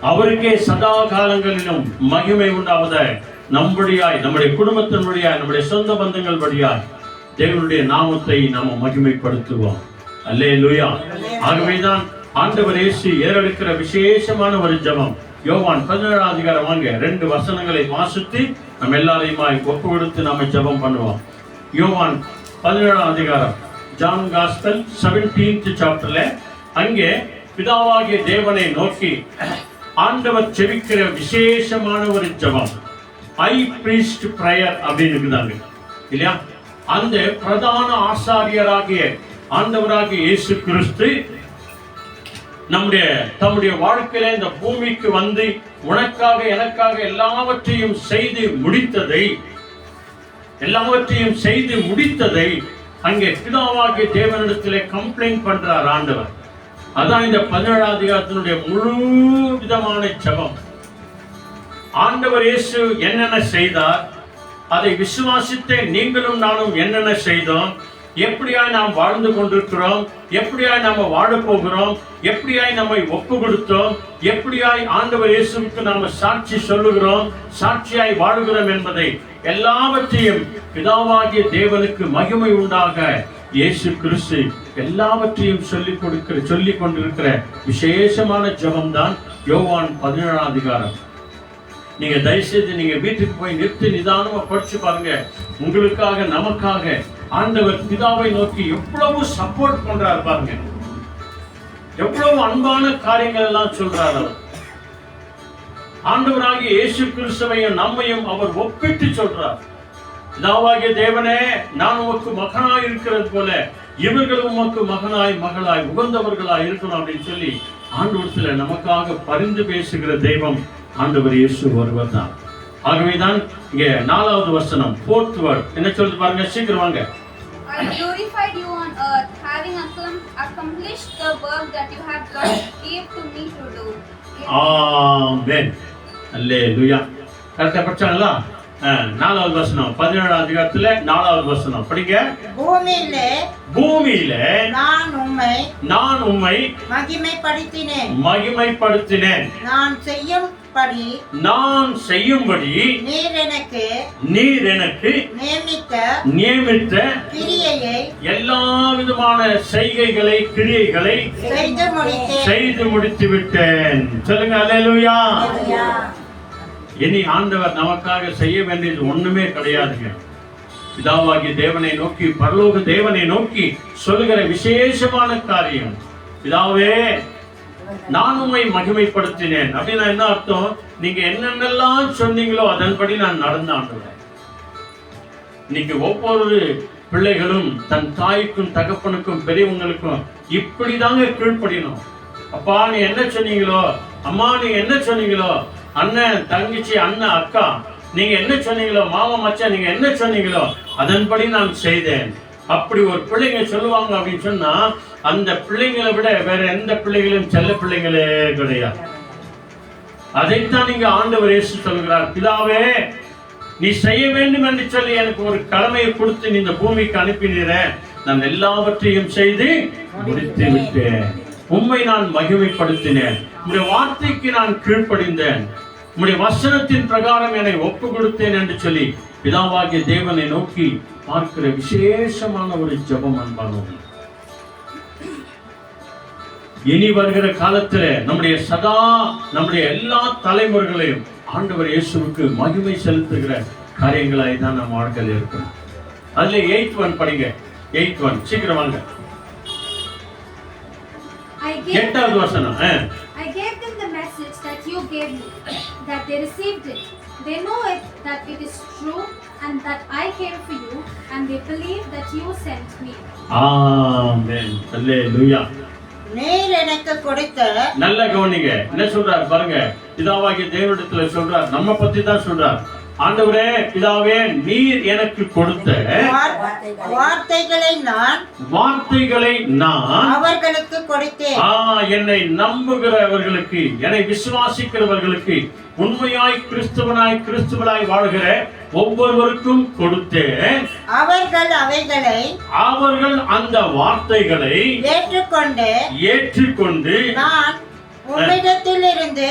அவருக்கே சதா காலங்களிலும் மகிமை உண்டாவத நம்முடைய குடும்பத்தினுடைய நம்முடைய சொந்த பந்தங்கள் வழியாய் தேவனுடைய நாமத்தை நாம மகிமைப்படுத்துவோம். அல்லேலூயா. ஆகவேதான் ஆண்டவர் இயேசு ஏறெடுக்கிற விசேஷமான ஒரு ஜெபம். யோவான் 17 அதிகாரம் வாங்க 2 வசனங்களை வாசித்து நம்ம எல்லாரையுமாய் ஒப்பு கொடுத்து நாம ஜெபம் பண்ணுவோம். யோவான் 17 அதிகாரம், ஜான் காஸ்பல் 17th சாப்டர்ல அங்கே பிதாவாகிய தேவனை நோக்கி ஆண்டவர் செபிக்கிற விசேஷமான ஒரு ஜெபம், ஹை பிரீஸ்ட் பிரேயர் அப்படின்னு இருக்குதாங்க இல்லையா? அந்த பிரதான ஆசாரியராகிய ஆண்டவராகிய இயேசு கிறிஸ்து தம்முடைய வாழ்க்கையில இந்த பூமிக்கு வந்து உனக்காக எனக்காக எல்லாவற்றையும் செய்து முடித்ததை அங்கே பிதாவாகிய தேவனிடத்திலே கம்ப்ளைண்ட் பண்றார் ஆண்டவர். அதான் இந்த 17 அதிகாரத்தினுடைய முழு விதமான ஜெபம். ஆண்டவர் இயேசு என்னென்ன செய்தார், அதை விசுவாசித்த நீங்களும் நானும் என்னென்ன செய்தோம், எப்படியாய் நாம் வாழ்ந்து கொண்டிருக்கிறோம், எப்படியாய் நாம வாழ போகிறோம், எப்படியாய் நம்மை ஒப்பு கொடுத்தோம், எப்படியாய் ஆண்டவர் இயேசுவுக்கு நாம சாட்சி சொல்லுகிறோம், சாட்சியாய் வாழுகிறோம் என்பதை எல்லாவற்றையும் பிதாவாகிய தேவனுக்கு மகிமை உண்டாக இயேசு கிறிஸ்து எல்லாவற்றையும் சொல்லிக் கொண்டிருக்கிற விசேஷமான ஜெபம் தான் யோவான் 17 அதிகாரம். நீங்க தயவுசெய்து நீங்க வீட்டுக்கு போய் நிதானமா படிச்சு பாருங்க. உங்களுக்காக நமக்காக ஆண்டவர் பிதாவை நோக்கி எவ்வளவு சப்போர்ட் பண்றாரு பாருங்க, எவ்வளவு அன்பான காரியங்கள் எல்லாம் சொல்றாரு. ஆண்டவராகிய இயேசு கிறிஸ்துவையும் நம்மையும் அவர் ஒப்பிட்டு சொல்றார். பிதாவாகிய தேவனே, நான் உமக்கு மகனாய் இருக்கிறது போல இவர்களும் உமக்கு மகனாய் மகளாய் உகந்தவர்களாய் இருக்கணும் அப்படின்னு சொல்லி ஆண்டவரத்துல நமக்காக பரிந்து பேசுகிற தெய்வம் ஆண்டவர் இயேசு ஒருவர் தான். ஆகவேதான் இங்க 4வது வசனம் 4th word என்ன சொல்லுது பாருங்க, சீக்கிரம் வாங்க. I glorified you on earth, having accomplished the work that you had gave to me to do. ஆமென். அல்லேலூயா. கரெக்ட்டா படிச்சாங்களா? 4வது வசனம் 17 அதிகாரத்துல 4வது வசனம் படிங்க. பூமியிலே நான் உம்மை மகிமைப்படுத்தினேன். நான் செய்யும்படி நீர் எனக்கு நியமித்த எல்லா விதமான செய்கைகளை கிரியைகளை செய்து முடித்து விட்டேன். சொல்லுங்க அல்லேலூயா. இனி ஆண்டவர் நமக்காக செய்ய வேண்டியது ஒண்ணுமே கிடையாதுங்க. பிதாவாகிய தேவனை நோக்கி, பரலோக தேவனை நோக்கி சொல்லுகிற விசேஷமான காரியம், பிதாவே நான் உம்மை மகிமைப்படுத்தினேன் அப்படின்னா என்ன அர்த்தம்? நீங்க என்னென்னலாம் சொன்னீங்களோ அதன்படி நான் நடந்த ஆண்டவர். இன்னைக்கு ஒவ்வொரு பிள்ளைகளும் தன் தாய்க்கும் தகப்பனுக்கும் பெரியவங்களுக்கும் இப்படிதாங்க கீழ்ப்படியணும். அப்பா நீ என்ன சொன்னீங்களோ, அம்மா நீங்க என்ன சொன்னீங்களோ, அண்ணன் தங்கச்சி அண்ணன் அக்கா நீங்க என்ன சொன்னீங்களோ, மாமா மச்சான் நீங்க என்ன சொன்னீங்களோ அதன்படி நான் செய்தேன். அப்படி ஒரு பிள்ளைங்க சொல்லுவாங்க அப்படின்னு சொன்னா அந்த பிள்ளைங்களை விட வேற எந்த பிள்ளைகளும் செல்ல பிள்ளைங்களே கிடையாது. அதைத்தான் நீங்க ஆண்டவர் இயேசு சொல்கிறார். பிதாவே நீ செய்ய வேண்டும் என்று சொல்லி எனக்கு ஒரு கடமையை கொடுத்து நீ இந்த பூமிக்கு அனுப்பினீர, நான் எல்லாவற்றையும் செய்து முடித்து விட்டேன். உம்மை நான் மகிமைப்படுத்தினேன், உம்முடைய வார்த்தைக்கு நான் கீழ்ப்படிந்தேன், உம்முடைய வசனத்தின் பிரகாரம் என்னை ஒப்பு கொடுத்தேன் என்று சொல்லி பிதாவாகிய தேவனை நோக்கி பார்க்கிற விசேஷமான ஒரு ஜெபம் அன்பானவர்கள். இனி வருகிற காலத்துல நம்முடைய எல்லா தலைமுறைகளையும் ஆண்டவர் இயேசுவுக்கு மகிமை செலுத்துகிற காரியங்களாய் தான் நம்ம வாழ்க்கையில் இருக்கணும். அதுல 8:1 படிங்க. 8:1 சீக்கிரம் வாங்க. 8வது வசனம். I gave them the message that you gave me, that they received it. They know it, that it is true, and that I came for you, and they believe that you sent me. ஆமென். அல்லேலூயா. நீர் எனக்கு கொடுத்த நல்ல கவனிங்க, என்ன சொல்றார் பாருங்க. பிதாவாகிய தேவனிடத்துல சொல்றார், நம்ம பத்தி தான் சொல்றார். ஆண்டவரே, பிதாவே, நீர் எனக்கு கொடுத்த வார்த்தைகளை நான் அவர்களுக்கு கொடுத்தேன். என்னை நம்புகிறவர்களுக்கு, என்னை விசுவாசிக்கிறவர்களுக்கு, உண்மையாய் கிறிஸ்துவனாய் வாழ்கிற ஒவ்வொருவருக்கும் கொடுத்தேன். அவர்கள் அந்த வார்த்தைகளை ஏற்றுக்கொண்டு நான் உம்மிடத்திலிருந்து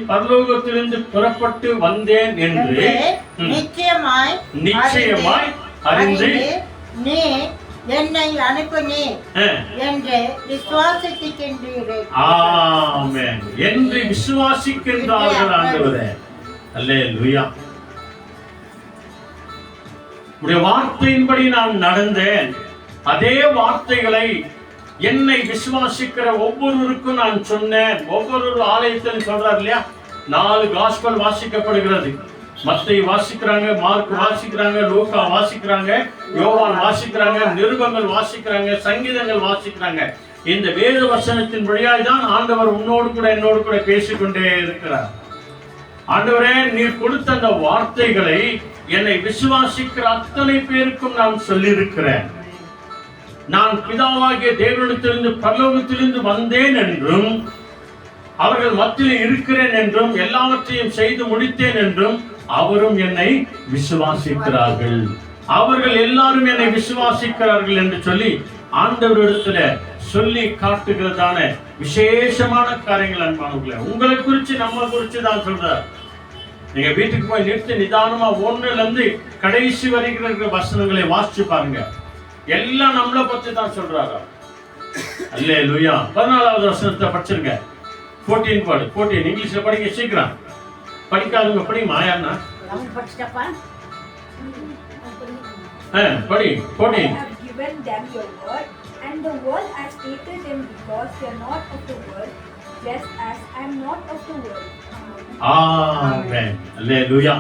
பரலோகத்திலிருந்து புறப்பட்டு வந்தேன் என்று நிச்சயமாய் அறிந்து நீ என்னை அனுப்பினீர் என்று விசுவாசிக்கின்றீர்கள். ஆமென் என்று விசுவாசிக்கின்றார்கள். ஆண்டவரே, அல்லேலூயா. உம்முடைய வார்த்தையின்படி நான் நடந்தேன். அதே வார்த்தைகளை என்னை விசுவாசிக்கிற ஒவ்வொருவருக்கும் நான் சொன்னேன். ஒவ்வொரு ஆலயத்திலும் சொல்றாரு இல்லையா, 4 காஸ்பல் வாசிக்கப்படுகிறது. மத்தேயு வாசிக்கிறாங்க, மார்க் வாசிக்கிறாங்க, லூக்கா வாசிக்கிறாங்க, யோவான் வாசிக்கிறாங்க, நிருபங்கள் வாசிக்கிறாங்க, சங்கீதங்கள் வாசிக்கிறாங்க. இந்த வேத வசனத்தின் வழியாய் தான் ஆண்டவர் உன்னோடு கூட என்னோடு கூட பேசிக்கொண்டே இருக்கிறார். ஆண்டவரே, நீர் கொடுத்த அந்த வார்த்தைகளை என்னை விசுவாசிக்கிற அத்தனை பேருக்கும் நான் சொல்லியிருக்கிறேன். நான் பிதாவாகிய தேவனிடத்திலிருந்து பரலோகத்திலிருந்து வந்தேன் என்றும், அவர்கள் மத்தியில் இருக்கிறேன் என்றும், எல்லாவற்றையும் செய்து முடித்தேன் என்றும் அவரும் என்னை விசுவாசிக்கிறார்கள். அவர்கள் எல்லாரும் என்னை விசுவாசிக்கிறார்கள் என்று சொல்லி ஆண்டவரிடத்துல சொல்லி காட்டுகிறதான விசேஷமான காரியங்கள் அன்பானவர்களே. உங்களை குறிச்சு நம்ம குறிச்சு தான் சொல்றார். நீங்க வீட்டுக்கு போய் நிறுத்தி நிதானமா 1ல இருந்து கடைசி வரைக்கிற வசனங்களை வாசிச்சு பாருங்க. எல்லாம் நம்மளை பத்தி தான் சொல்றாங்க. அல்லேலூயா. 14வது வசனத்தை படிச்சிருங்க. 14 பாடு. 14 இங்கிலீஷ்ல படிங்க சீக்கிரம். படிக்காதவங்க படி. மாயாண்ணா படிச்சிட்டப்பா. படி. 14. I have given them your word, and the world has hated them because they are not of the world, just as I am not of the world. ஆமென். அல்லேலூயா.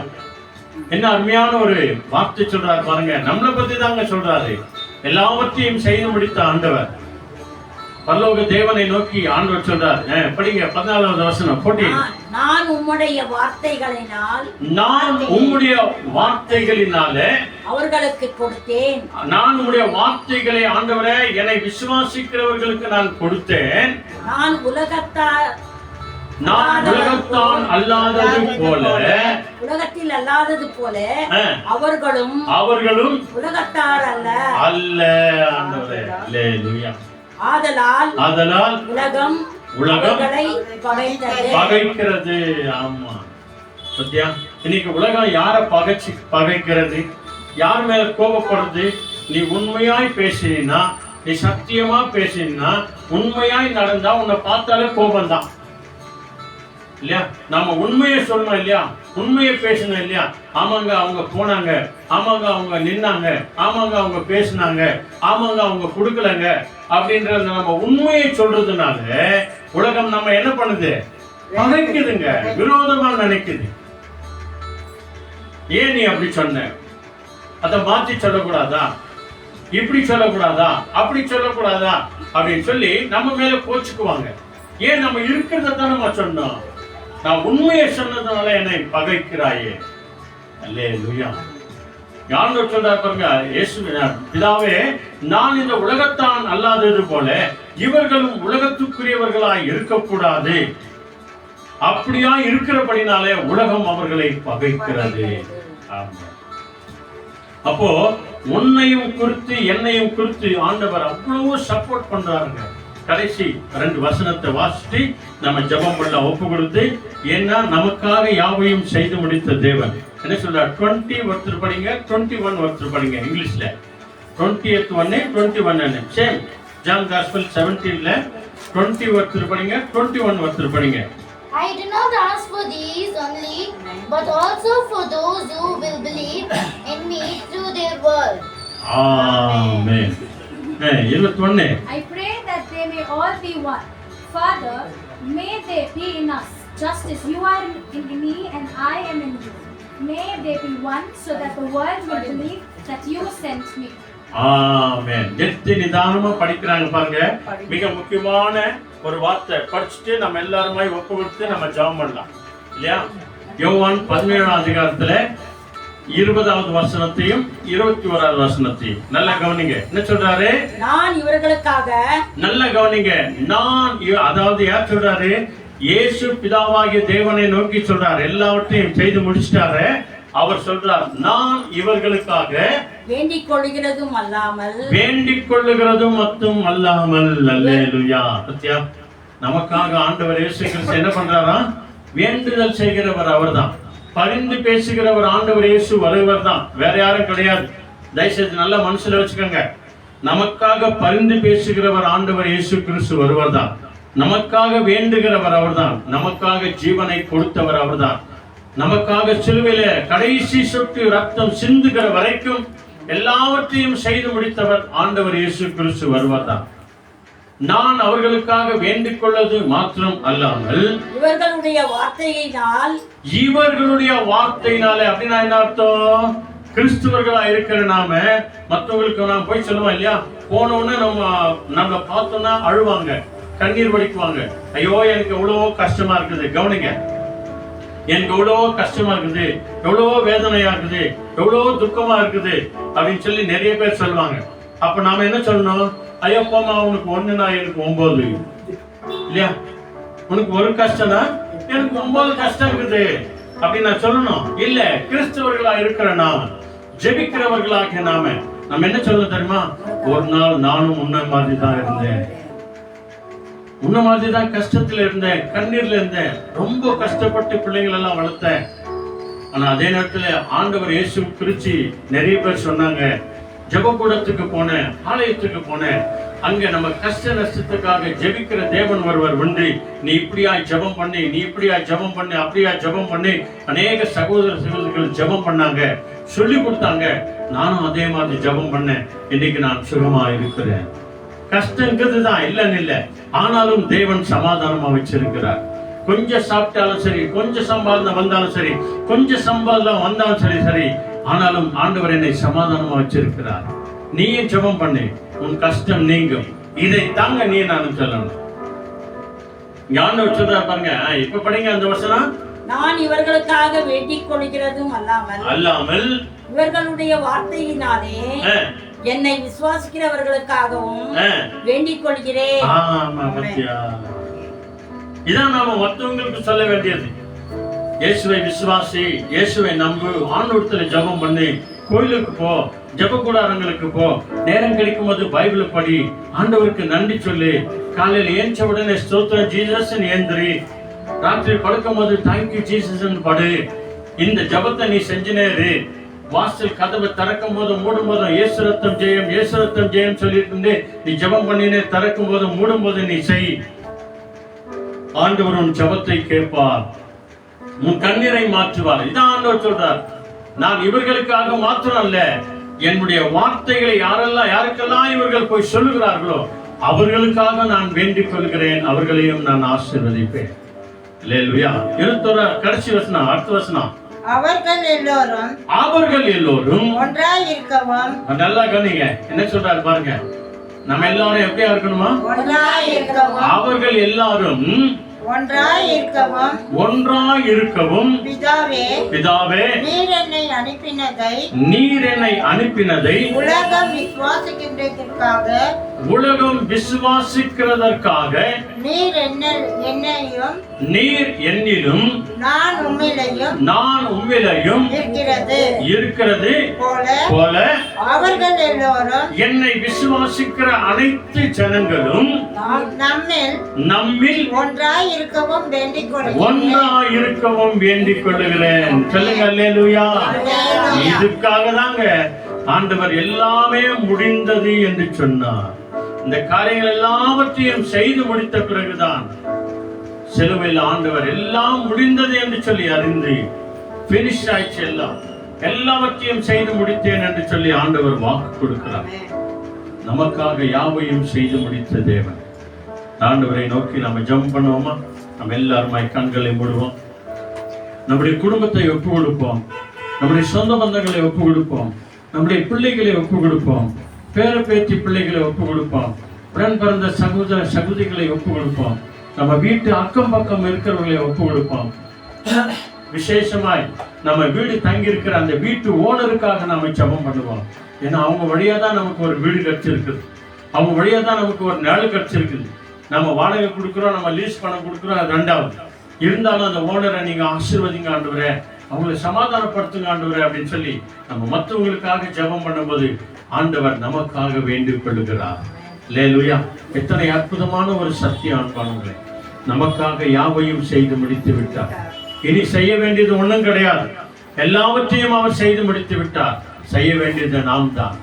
என்ன அருமையான ஒரு வார்த்தை சொல்றாரு பாருங்க. நம்மளை பத்தி தாங்க சொல்றாரு. எல்லாவற்றையும் செய்து முடித்த ஆண்டவர், பரலோக தேவனை நோக்கி ஆண்டவர் சொல்றார். படிங்க 14வது வசனம். 14. நான் உம்முடைய வார்த்தைகளினாலே அவர்களுக்கு கொடுத்தேன். நான் உம்முடைய வார்த்தைகளை ஆண்டவரே என்னை விசுவாசிக்கிறவர்களுக்கு நான் கொடுத்தேன். நான் உலகத்தான் உலகத்தில் அல்லாதது போல அவர்களும் உலகத்தார் அல்ல. ஆதலால் உலகம் பகைக்கிறது. ஆமா, பத்தியா? இன்னைக்கு உலகம் யார பகைக்கிறது? யார் மேல கோபப்படுறது? நீ உண்மையாய் பேசினா, நீ சத்தியமா பேசினா, உண்மையாய் நடந்தா உன்னை பார்த்தாலே கோபம் தான் இல்லையா? நாம உண்மையை சொல்லணும் இல்லையா? உண்மையை பேசணும் இல்லையா? ஆமாங்க அவங்க போனாங்க, ஆமாங்க அவங்க நின்னாங்க, ஆமாங்க அவங்க பேசினாங்க, ஆமாங்க அவங்க கொடுக்கலங்க அப்படின்றத நம்ம உண்மையை சொல்றதுனால உலகம் நம்ம என்ன பண்ணுது? பகைக்குதுங்க, விரோதமா நினைக்குது. ஏன் நீ அப்படி சொன்ன? அதை மாற்றி சொல்லக்கூடாதா? இப்படி சொல்லக்கூடாதா? அப்படி சொல்லக்கூடாதா அப்படின்னு சொல்லி நம்ம மேல கோச்சுக்குவாங்க. ஏன் நம்ம இருக்கிறத தான் நம்ம சொன்னோம். நான் உண்மையை சொன்னதுனால என்னை பகைக்கிறாயே. அல்லேலூயா. யார் சொல்றார் பாருங்க. இயேசு, பிதாவே, நான் இந்த உலகத்தான் அல்லாதது போல இவர்களும் உலகத்துக்குரியவர்களாய் இருக்கக்கூடாது. அப்படியா இருக்கிறபடினாலே உலகம் அவர்களை பகைக்கிறது. ஆமா. அப்போ உன்னையும் குறித்து என்னையும் குறித்து ஆண்டவர் அவ்வளவு சப்போர்ட் பண்றாருங்க. கடைசி 2 வசனத்தை வாசிட்டு நம்ம ஜெபம் பண்ண ஒப்பு கொடுத்து, ஏன்னா நமக்காக யாவையும் செய்து முடித்த தேவன் என்ன சொல்றார்? 20 ஒருத்தர் படிங்க, 21 ஒருத்தர் படிங்க. இங்கிலீஷ்ல 20th 1 21 சேம். ஜான் காஸ்பல் 17ல 20 ஒருத்தர் படிங்க, 21 ஒருத்தர் படிங்க. I do not ask for these only, but also for those who will believe in me through their word. Amen. 21 I pray that they may all be one. Father, may they be in us, just as you are in me and I am in you. May they be one, so that the world will believe that you sent me. ஆமென். நிதானமா படிக்கிறாங்க பாருங்க. மிக முக்கியமான ஒரு வார்த்தை படிச்சுட்டு நம்ம எல்லாருமே ஒப்பு கொடுத்து நம்ம ஜெபம் பண்ணலாம் இல்லையா? யோவான் 17ஆம் அதிகாரத்துல 20வது வசனத்தையும் 21வது வசனத்தையும் நல்லா கவனிங்க. என்ன சொல்றாரு? நான் இவர்களுக்காக, நல்லா கவனிங்க. அதாவது யார் சொல்றாரு? இயேசு பிதாவாகிய தேவனை நோக்கி சொல்றார். எல்லாவற்றையும் செய்து முடிச்சிட்டாரு. அவர் சொல்றார், நான் இவர்களுக்காக வேண்டிக் கொள்கிறதும் மட்டும் அல்லாமல். அல்லேலூயா. பத்தியா, நமக்காக ஆண்டவர் இயேசு கிறிஸ்து என்ன பண்றாரா? வேண்டுதல் செய்கிறவர் அவர்தான். பரிந்து பேசுகிறவர் ஆண்டவர் இயேசு வருவர் தான், வேற யாரும் கிடையாது. தயவுசெய்து நல்ல மனசுல வச்சுக்கோங்க. நமக்காக பரிந்து பேசுகிறவர் ஆண்டவர் இயேசு கிறிஸ்து வருவர் தான். நமக்காக வேண்டுகிறவர் அவர்தான். நமக்காக ஜீவனை கொடுத்தவர் அவர்தான். நமக்காக சிலுவையில கடைசி சொட்டு ரத்தம் சிந்துகிற வரைக்கும் எல்லாவற்றையும் செய்து முடித்தவர் ஆண்டவர் இயேசு கிறிஸ்து வருவர் தான். நான் அவர்களுக்காக வேண்டிக் கொள்வது மாத்திரம் அல்லாமல் இவர்களுடைய வார்த்தையினாலே. அப்படின்னா என்ன அர்த்தம்? கிறிஸ்துவர்களா இருக்கிற நாம மற்றவங்களுக்கு நாம் போய் சொல்லுவோம் இல்லையா? போனோன்னு நம்ம பார்த்தோம்னா அழுவாங்க, கண்ணீர் வடிக்குவாங்க. ஐயோ எனக்கு எவ்வளவோ கஷ்டமா இருக்குது. கவனிங்க, எனக்கு எவ்வளவோ கஷ்டமா இருக்குது, எவ்வளவோ வேதனையா இருக்குது, எவ்வளவோ துக்கமா இருக்குது அப்படின்னு சொல்லி நிறைய பேர் சொல்லுவாங்க. அப்ப நாம என்ன சொல்லணும்? ஐயோ போமா, உனக்கு 1னா எனக்கு 9 இல்லையா? உனக்கு ஒரு கஷ்டம்னா எனக்கு 9 கஷ்டம் இருக்குது அப்படின்னு நான் சொல்லணும். இல்ல, கிறிஸ்தவர்களா இருக்கிற நாம, ஜெபிக்கிறவர்களாக நம்ம என்ன சொல்ல தெரியுமா? ஒரு நாள் நானும் உன்ன மாதிரி தான் இருந்தேன், உன்ன மாதிரி தான் கஷ்டத்துல இருந்தேன், கண்ணீர்ல இருந்தேன், ரொம்ப கஷ்டப்பட்டு பிள்ளைகள் எல்லாம் வளர்த்தேன். ஆனா அதே நேரத்துல ஆண்டவர் இயேசு குறிச்சு நிறைய பேர் சொன்னாங்க. ஜெபக்கூடத்துக்கு போனேன், ஆலயத்துக்கு போனேன், அங்க நம்ம கஷ்ட நஷ்டத்துக்காக ஜெபிக்கிற தேவன் ஒருவர் உண்டு. நீ இப்படியா ஜெபம் பண்ணி, நீ இப்படியா ஜெபம் பண்ணி, அப்படியா ஜெபம் பண்ணி அநேக சகோதர சகோதரிகள் ஜெபம் பண்ணாங்க, சொல்லி கொடுத்தாங்க. நானும் அதே மாதிரி ஜெபம் பண்ணேன். இன்னைக்கு நான் சுகமா இருக்கிறேன். கஷ்டங்கிறது தான் இல்லைன்னு இல்லை, ஆனாலும் தேவன் சமாதானமா வச்சிருக்கிறார். கொஞ்சம் சாப்பிட்டாலும் சரி, கொஞ்சம் சம்பாதம் வந்தாலும் சரி, கொஞ்சம் சம்பாதம் வந்தாலும் சரி சரி ஆனாலும் ஆண்டவர் என்னை சமாதானமா வச்சிருக்கிறார். நீயும் ஜெபம் பண்ணு, உன் கஷ்டம் நீங்கும். இதை தாங்க நீ நானும் சொல்லணும். ஆண்டவர் சொல்றார் பாருங்க. இப்ப படிங்க அந்த வசனம். நான் இவர்களுக்காக வேண்டிக் கொள்கிறதும் அல்லாமல் இவர்களுடைய வார்த்தையினாலே என்னை விசுவாசிக்கிறவர்களுக்காகவும் வேண்டிக் கொள்கிறேன். இதான் நாம மற்றவங்களுக்கு சொல்ல வேண்டியது. இயேசுவை விசுவாசி, இயேசுவை நம்பு, ஆண்டவரத்துல ஜெபம் பண்ணி, கோயிலுக்கு போ, ஜெப கூடாரங்களுக்கு போ, நேரம் கிடைக்கும் போது பைபிள் படி, ஆண்டவருக்கு நன்றி சொல்லு. காலையில ஏஞ்ச உடனே ஸ்தோத்திரம் ஜீசஸ் ஏந்திரி, ராத்திரி படுக்கும் போது தேங்க்யூ ஜீசஸ் படு. இந்த ஜெபத்தை நீ செஞ்சுனேரு. வாசல் கதவை திறக்கும் போதும் மூடும் போதும் இயேசு ரத்தம் ஜெயம், இயேசு ரத்தம் ஜெயம் சொல்லிட்டு நீ ஜெபம் பண்ணினே, திறக்கும் போதும் மூடும் போது நீ செய். ஆண்டவர் உன் ஜெபத்தை கேட்பார், உன் கண்ணீரை மாற்றுவார். இதான் ஆண்டவர் சொல்றார். நான் இவர்களுக்காக மாத்திரம் அல்ல, என்னுடைய வார்த்தைகளை யாருக்கெல்லாம் இவர்கள் போய் சொல்லுகிறார்களோ அவர்களுக்காக நான் வேண்டிக் கொள்கிறேன், அவர்களையும் நான் ஆசீர்வதிப்பேன். அல்லேலூயா. கடைசி வசனம், அடுத்த வசனம். அவர்கள் எல்லோரும் ஒன்றாய் இருக்கவும். நல்லா கவனிங்க, என்ன சொல்றாரு பாருங்க. நம்ம எல்லாரும் எப்படியா இருக்கணுமா? ஒன்றாய் இருக்கவும். அவர்கள் எல்லாரும் ஒன்றாய் இருக்கவும் ஒன்றாய் இருக்கவும் பிதாவே பிதாவே நீர் என்னை அனுப்பினதை நீர் என்னை அனுப்பினதை உலகம் விசுவாசிக்கின்றதற்காக உலகம் விசுவாசிக்கிறதற்காக நீர் என்னையும் நீர் என்னிலும் நான் உம்மிலையும் நான் உம்மிலையும் இருக்கிறது போல அவர்கள் எல்லோரும் என்னை விசுவாசிக்கிற அனைத்து ஜனங்களும் நம்மில் ஒன்றாய் இருக்கவும் வேண்டிக் கொள்கிறேன். ஒன்றாய் இருக்கவும் வேண்டிக் கொள்ளுகிறேன். சொல்லுங்க அல்லேலூயா. இதுக்காக தாங்க ஆண்டவர் எல்லாமே முடிந்தது என்று சொன்னார். இந்த காரியங்கள் எல்லாவற்றையும் செய்து முடித்த பிறகுதான் சிலுவையில் ஆண்டவர் எல்லாம் முடிந்தது என்று சொல்லி அறிந்து பினிஷ் ஆயிடுச்சு, எல்லாவற்றையும் செய்து முடித்தேன் என்று சொல்லி ஆண்டவர் வாக்கு கொடுக்கிறார். நமக்காக யாவையும் செய்து முடித்த தேவன். ஆண்டவரை நோக்கி நம்ம ஜெபம் பண்ணுவோமா? நம்ம எல்லாருமாய் கண்களை மூடுவோம். நம்முடைய குடும்பத்தை ஒப்பு கொடுப்போம், நம்முடைய சொந்த பந்தங்களை ஒப்பு கொடுப்போம், நம்முடைய பிள்ளைகளை ஒப்பு கொடுப்போம், பேர பேத்தி பிள்ளைகளை ஒப்பு கொடுப்போம், உடன் பிறந்த சகோதர சகோதரிகளை ஒப்பு கொடுப்போம், நம்ம வீட்டு அக்கம் பக்கம் இருக்கிறவர்களை ஒப்பு கொடுப்போம். விசேஷமாய் நம்ம வீடு தங்கி இருக்கிற அந்த வீட்டு ஓனருக்காக நாம ஜெபம் பண்ணுவோம். ஏன்னா அவங்க வழியா தான் நமக்கு ஒரு வீடு கிடைச்சிருக்குது, அவங்க வழியா தான் நமக்கு ஒரு நிழல் கிடைச்சிருக்குது. நம்ம வாடகை கொடுக்குறோம், நம்ம லீஸ் பணம் கொடுக்குறோம், அது ரெண்டாவது. இருந்தாலும் அந்த ஓனரை நீங்க ஆசீர்வதிங்க ஆண்டவரே, அவங்களை சமாதானப்படுத்துங்க ஆண்டவரே அப்படின்னு சொல்லி நம்ம மற்றவங்களுக்காக ஜெபம் பண்ணும்போது ஆண்டவர் நமக்காக வேண்டிக் கொள்ளுகிறார். அல்லேலூயா. எத்தனை அற்புதமான ஒரு சத்தியம் அன்பானவர்களே. நமக்காக யாவையும் செய்து முடித்து விட்டார். இனி செய்ய வேண்டியது ஒன்றும் கிடையாது, எல்லாவற்றையும் அவர் செய்து முடித்து விட்டார். செய்ய வேண்டியது நாம் தான்,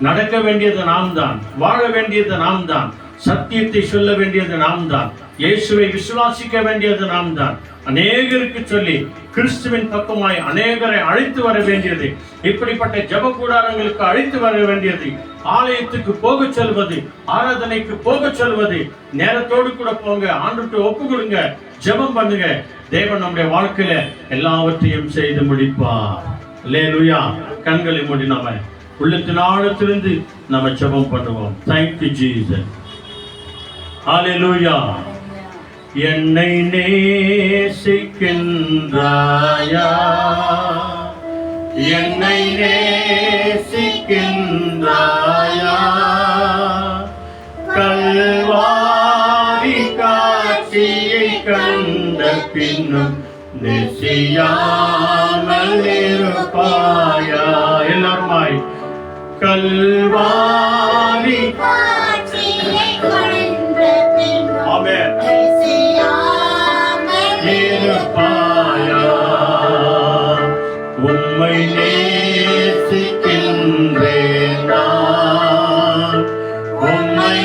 நடக்க வேண்டியது நாம் தான், வாழ வேண்டியது நாம் தான், சத்தியத்தை சொல்ல வேண்டியது நாம் தான், இயேசுவை விசுவாசிக்க வேண்டியது நாம் தான். அநேகருக்கு சொல்லி கிறிஸ்துவின் பக்கமாய் அநேகரை அழைத்து வர வேண்டியது, இப்படிப்பட்ட ஜெப கூடாரங்களுக்கு அழைத்து வர வேண்டியது, ஆலயத்துக்கு போக சொல்வது, ஆராதனைக்கு போக சொல்வது. நேரத்தோடு கூட போங்க, ஆண்டுட்டு ஒப்பு கொடுங்க, ஜெபம் பண்ணுங்க. தேவன் நம்முடைய வாழ்க்கையில எல்லாவற்றையும் செய்து முடிப்பார். அல்லேலூயா. கண்களை மூடி நாம உள்ளத்தின் ஆழத்திலிருந்து நம்ம ஜெபம் பண்ணுவோம். Thank you Jesus. ஹalleluya. என்னை நேசிக்கின்றாயா, என்னை நேசிக்கின்றாயா, கல்வாரி காட்சியை கண்ட பின்னும் நேசியாமல் இருப்பாயா. எல்லாருமாய் கல்வாரி ஆமென் இருப்பாயா. உம்மை நேசிக்கின்றேன் நான், உம்மை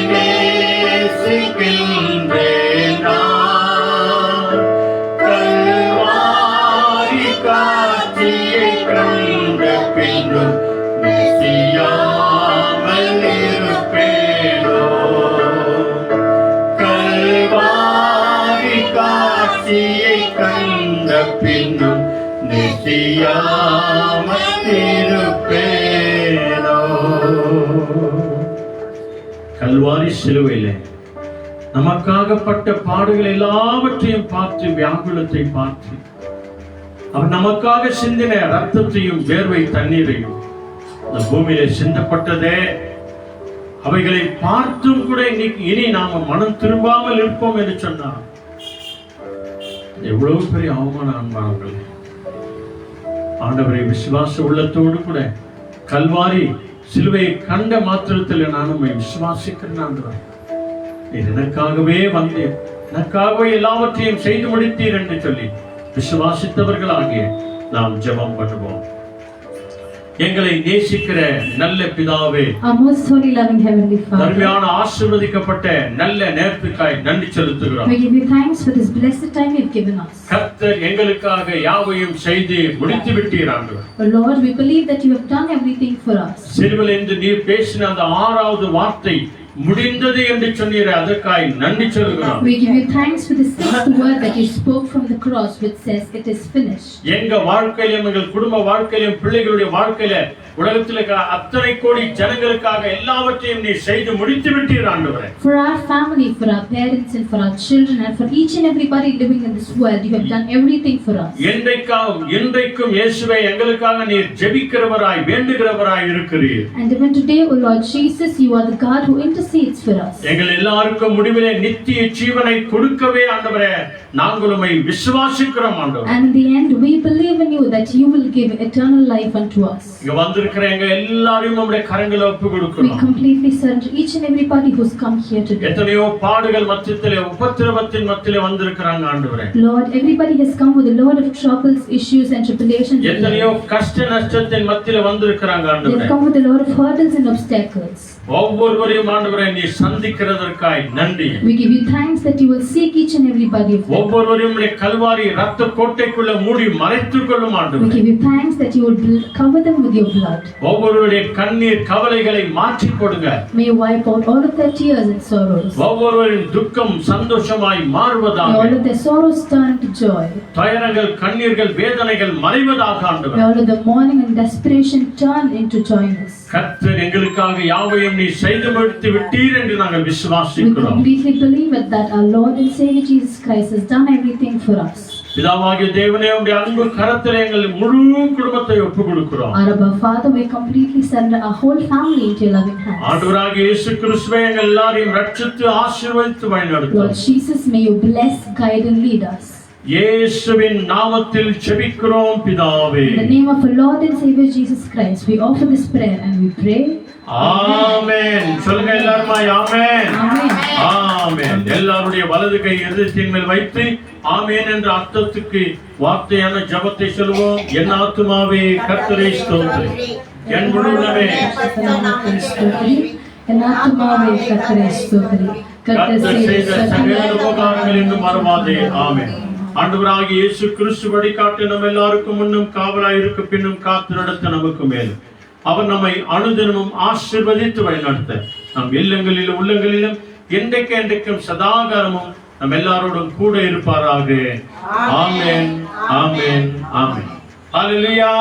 நேசிக்கின்றேன் நான், கல்வாரி காட்சியை கண்ட பின்னும் நேசியாமல் இருப்பேனோ. கல்வாரி காட்சியை கண்ட பின்னும் நேசியாமல் இருப்பேனோ. கல்வாரி சிலுவையிலே நமக்காகப்பட்ட பாடுகள் எல்லாவற்றையும் பார்த்து, வியாகுலத்தை பார்த்து, அவர் நமக்காக சிந்தின ரத்தத்தையும் வேர்வை தண்ணீரையும் இந்த பூமியிலே சிந்தப்பட்டதே, அவைகளை பார்த்தும் கூட இனி நாம மனம் திரும்பாமல் இருப்போம் என்று சொன்னார். எவ்வளவு பெரிய அவமானம் அன்பானவர்களே. ஆண்டவரை விசுவாச உள்ளத்தோடு கூட கல்வாரி சிலுவையை கண்ட மாத்திரத்தில் நான் உம்மை விசுவாசிக்கிறேன் ஆண்டவரே, எனக்காகவே வந்தேன், எனக்காகவே எல்லாவற்றையும் செய்து முடித்தீர் என்று சொல்லி விசுவாசித்தவர்களாகிய நாம் ஜெபம் பண்ணுவோம். எங்களை நேசிக்கிற நல்ல பிதாவே, தர்மையான ஆசீர்வதிக்கப்பட்ட நல்ல நேரத்துக்காய் நன்றி செலுத்துகிறோம். கர்த்தர் எங்களுக்காக யாவையும் செய்து முடித்து விட்டீர் ஆண்டவரே. Lord, we believe that you have done everything for us. சிலுவையில் இருந்து நீர் பேசின அந்த 6வது வார்த்தை முடிந்தது என்று சொன்னீர், அதற்காய் நன்றி சொல்கிறோம். We give you thanks for the 6th word that you spoke from the cross, which says it is finished. எங்க வாழ்க்கையிலும், எங்கள் குடும்ப வாழ்க்கையிலும், பிள்ளைகளுடைய வாழ்க்கையில உலகத்தில் இருக்கிற அத்தனை கோடி ஜனங்களுக்காக எல்லாவற்றையும் நீ செய்து முடித்து விட்டீர் ஆண்டவரே. For our family, for our parents and for our children and for each and everybody living in this world, you have done everything for us. என்றைக்கும் இயேசுவே எங்களுக்காக நீர் ஜெபிக்கிறவராய் வேண்டுகிறவராய் இருக்கிறீர். And even today, O Lord Jesus, you are the God who intercedes for us. எங்கள் எல்லாருக்கும் முடிவிலே நித்திய ஜீவனை கொடுக்கவே ஆண்டவரே நாங்கள் உம்மை விசுவாசிக்கிறோம் ஆண்டவரே. And in the end, we believe in you that you will give eternal life unto us. இங்க வந்திருக்கிற எங்க எல்லாரையும் நம்முடைய கரங்களில் ஒப்பு We கொடுக்கிறோம். completely surrender each and everybody who's come here today. எத்தனையோ பாடுகள் மத்தியிலே உபத்திரவத்தின் மத்தியிலே வந்திருக்கிறாங்க ஆண்டவரே. Lord, everybody has come with a lot of troubles, issues and tribulations. எத்தனையோ கஷ்ட நஷ்டத்தின் மத்தியிலே வந்திருக்கிறாங்க They ஆண்டவரே. have come with a lot of hurdles and obstacles. ஒவ்வொருவரையும் ஆண்டவரே நீ சந்திக்கிறதற்காய் நன்றி. We give you thanks that you will seek each and everybody of them. ஒவ்வொருவரையும் உம்முடைய கல்வாரி இரத்த கோட்டைக்குள்ள மூடி மறைத்துக் கொள்ளும் We ஆண்டவரே. give you thanks that you would cover them with your blood. ஒவ்வொருவருடைய கண்ணீர் கவலைகளை மாற்றி போடுங்க. May you wipe out all of their tears and sorrows. ஒவ்வொருவரின் துக்கம் சந்தோஷமாய் May மாறுவதாக. all of their sorrows turn to joy. துயரங்கள் கண்ணீர்கள் வேதனைகள் மறைவதாக May ஆண்டவரே. all of the mourning and desperation turn into joyness. கர்த்தர் எங்களுக்காக யாவையும் நீ செய்து முடித்து விட்டீர் என்று நாங்கள் We விசுவாசிக்கிறோம். completely believe it that our Lord and Savior Jesus Christ has done everything for us. பிதாவாகிய தேவனே உம்முடைய அன்பு கரத்திலே எங்கள் முழு குடும்பத்தை ஒப்புக் கொடுக்கிறோம். Our Abba Father, we completely surrender our whole family into your loving hands. ஆண்டவராகிய இயேசு கிறிஸ்துவே எங்கள் எல்லாரையும் ரட்சித்து ஆசீர்வதித்து Lord வழிநடத்தும். Jesus, may you bless, guide and lead us. இயேசுவின் நாமத்தில் ஜெபிக்கிறோம் பிதாவே. In the name of our Lord and Savior Jesus Christ, we offer this prayer and we pray. ஆமென். சொல்லுங்க எல்லாரும் ஆமென். Amen. ஆமென். எல்லாருடைய வலது கை இதயத்தின் மேல் வைத்து ஆமென் என்ற அர்த்தத்துக்கு வார்த்தையான ஜெபத்தை சொல்லுவோம். என் ஆத்துமாவே கர்த்தரை ஸ்தோத்திரி. என் முழுமே என் ஆத்துமாவே கர்த்தரை ஸ்தோத்திரி. கர்த்தர் செய்த சகல உபகாரங்கள் என்று மறவாதே. ஆமென். ஆண்டவராகிய இயேசு கிறிஸ்து வழிகாட்டி நம்ம எல்லாருக்கும் முன்னும் காவலாய் இருக்க பின்னும் காத்து நடத்த நமக்கு மேலும் அவர் நம்மை அனுதினமும் ஆசீர்வதித்து வழிநடத்த நம் இல்லங்களிலும் உள்ளங்களிலும் என்றைக்கும் சதாகாலமும் நம் எல்லாரோடும் கூட இருப்பாராக. Amen amen amen. Hallelujah.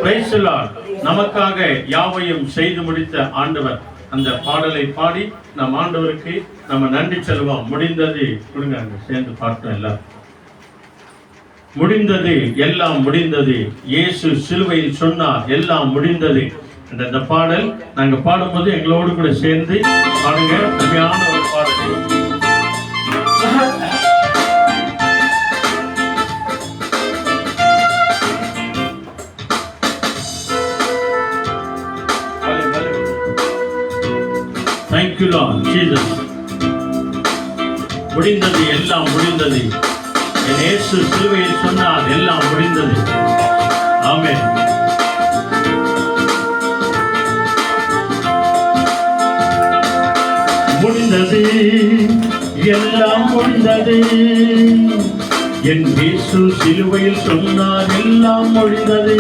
Praise the Lord. நமக்காக யாவையும் செய்து முடித்த ஆண்டவர் அந்த பாடலை பாடி நம் ஆண்டவருக்கு நம்ம நன்றி சொல்லுவோம். முடிந்தது கொடுங்க, சேர்ந்து பார்த்தோம் எல்லாம். முடிந்தது, எல்லாம் முடிந்தது. இயேசு சிலுவையில் சொன்னார் எல்லாம் முடிந்தது என்ற இந்த பாடல் நாங்க பாடும்போது எங்களோடு கூட சேர்ந்து பாடுங்க. அருமையான ஒரு பாடல். Thank you Lord Jesus. முடிந்தது, எல்லாம் முடிந்தது. என் இயேசு சிலுவையில் சொன்னார் எல்லாம் முடிந்தது. ஆமென். முடிந்தது, எல்லாம் முடிந்தது. என் இயேசு சிலுவையில் சொன்னார் எல்லாம் முடிந்தது.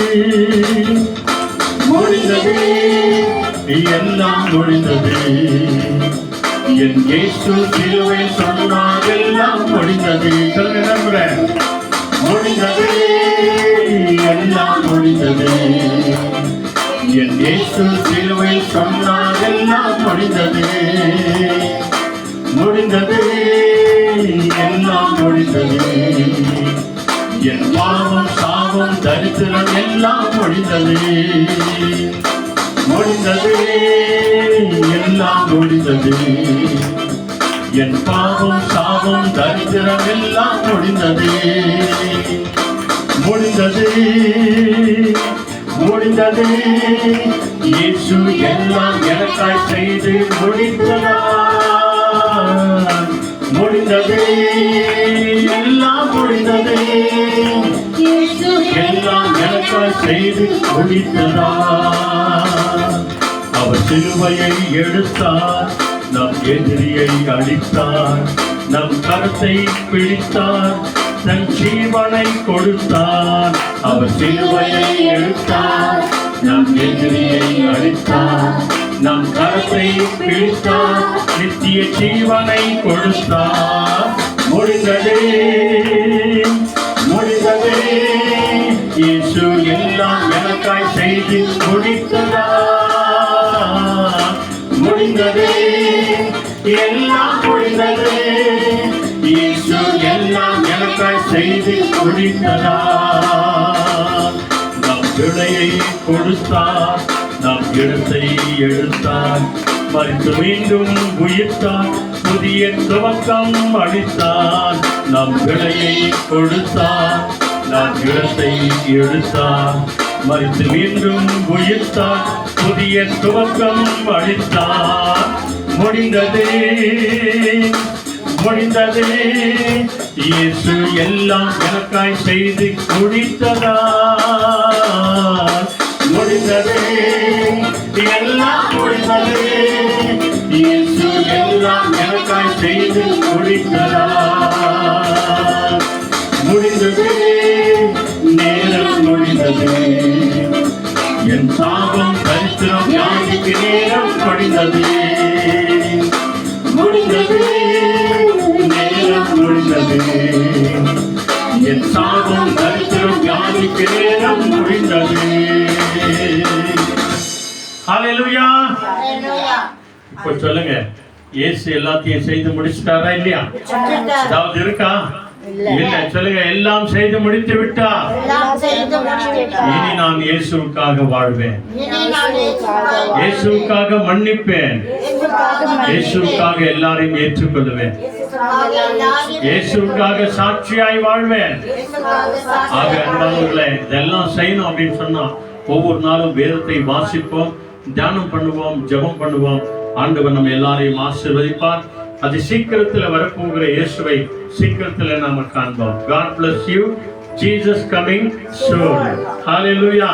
முடிந்தது, எல்லாம் முடிந்தது. என் இயேசு சிலுவையில் சொன்னார் எல்லாம் முடிந்தது. சொல்லுங்க, முடிந்தது, எல்லாம் முடிந்தது. என் இயேசு சிலுவையில் சொன்னார் எல்லாம் முடிந்தது. முடிந்தது, எல்லாம் முடிந்தது. என் பாவம் சாபம் தரித்திரம் எல்லாம் முடிந்தது. முடிந்தது, எல்லாம் முடிந்தது. என் பாவம் சாபம் தரித்திரம் எல்லாம் முடிந்தது. முடிந்தது, முடிந்தது. இயேசு எல்லாம் எனக்காய் செய்து முடித்ததார். முடிந்தது, எல்லாம் முடிந்தது. எல்லாம் எனக்காய் செய்து முடித்ததார். அவர் சிலுவையை எடுத்தார், நம் எதிரியை அழித்தார். நம் கரத்தை பிடித்தார், தன் ஜீவனை கொடுத்தார். அவர் சிலுவையை எடுத்தார், நம் எதிரியை அழித்தார். நம் கரத்தை பிடித்தார், நித்திய ஜீவனை கொடுத்தார். முடிந்ததே, முடிந்ததே. இயேசு எல்லாம் எனக்காய் எனக்காய் செய்து முடித்ததா, முடிந்தது, எல்லாம் முடிந்தது. இயேசு எல்லாம் எனக்காய் செய்து முடித்ததா. நம் பிழையை கொடுத்தார், நம் இடத்தை எடுத்தார், மறித்து மீண்டும் உயிர்த்தார், புதிய துவக்கம் அளித்தார். நம் பிழையை கொடுத்தார், நம் இடத்தை எடுத்தார், மறித்து மீண்டும் உயிர்த்தார், புதிய துவக்கம் அளித்தார். முடிந்தது, முடிந்தது, இயேசு எல்லாம் எனக்காய் செய்து முடித்ததா. முடிந்தது, எல்லாம் முடிந்தது, இயேசு எல்லாம் எனக்காய் செய்து முடித்ததா. முடிந்தது, நேரம் முடிந்தது, என் சாபம் தரித்திரம் வியாதிக்கு நேரம் முடிந்தது. முடிந்தது, நேரம் முடிந்தது, என் சாபம் தரித்திரம் வியாதிக்கு நேரம் முடிந்தது. ஹல்லேலூயா. இப்போ சொல்லுங்க, இயேசு எல்லாத்தையும் செய்து முடிச்சிட்டாரா இல்லையா? ஏதாவது இருக்கா? இல்ல. சொல்லுங்க, எல்லாம் செய்து முடித்து விட்டார். இனி நான் இயேசுவுக்காக வாழ்வேன், இயேசுவுக்காக மன்னிப்பேன், இயேசுவுக்காக எல்லாரையும் ஏற்றுக்கொள்வேன், இயேசுவுக்காக சாட்சியாய் வாழ்வேன். ஆக அன்பானவர்களே, இதெல்லாம் செய்யணும் அப்படின்னு சொன்னா ஒவ்வொரு நாளும் வேதத்தை வாசிப்போம், தியானம் பண்ணுவோம், ஜெபம் பண்ணுவோம். ஆண்டவர் நம்ம எல்லாரையும் ஆசீர்வதிப்பார். அது சீக்கிரத்தில் வரப்போகிற இயேசுவை சீக்கிரத்தில் நாம காண்போம். God bless you. Jesus coming soon. Hallelujah.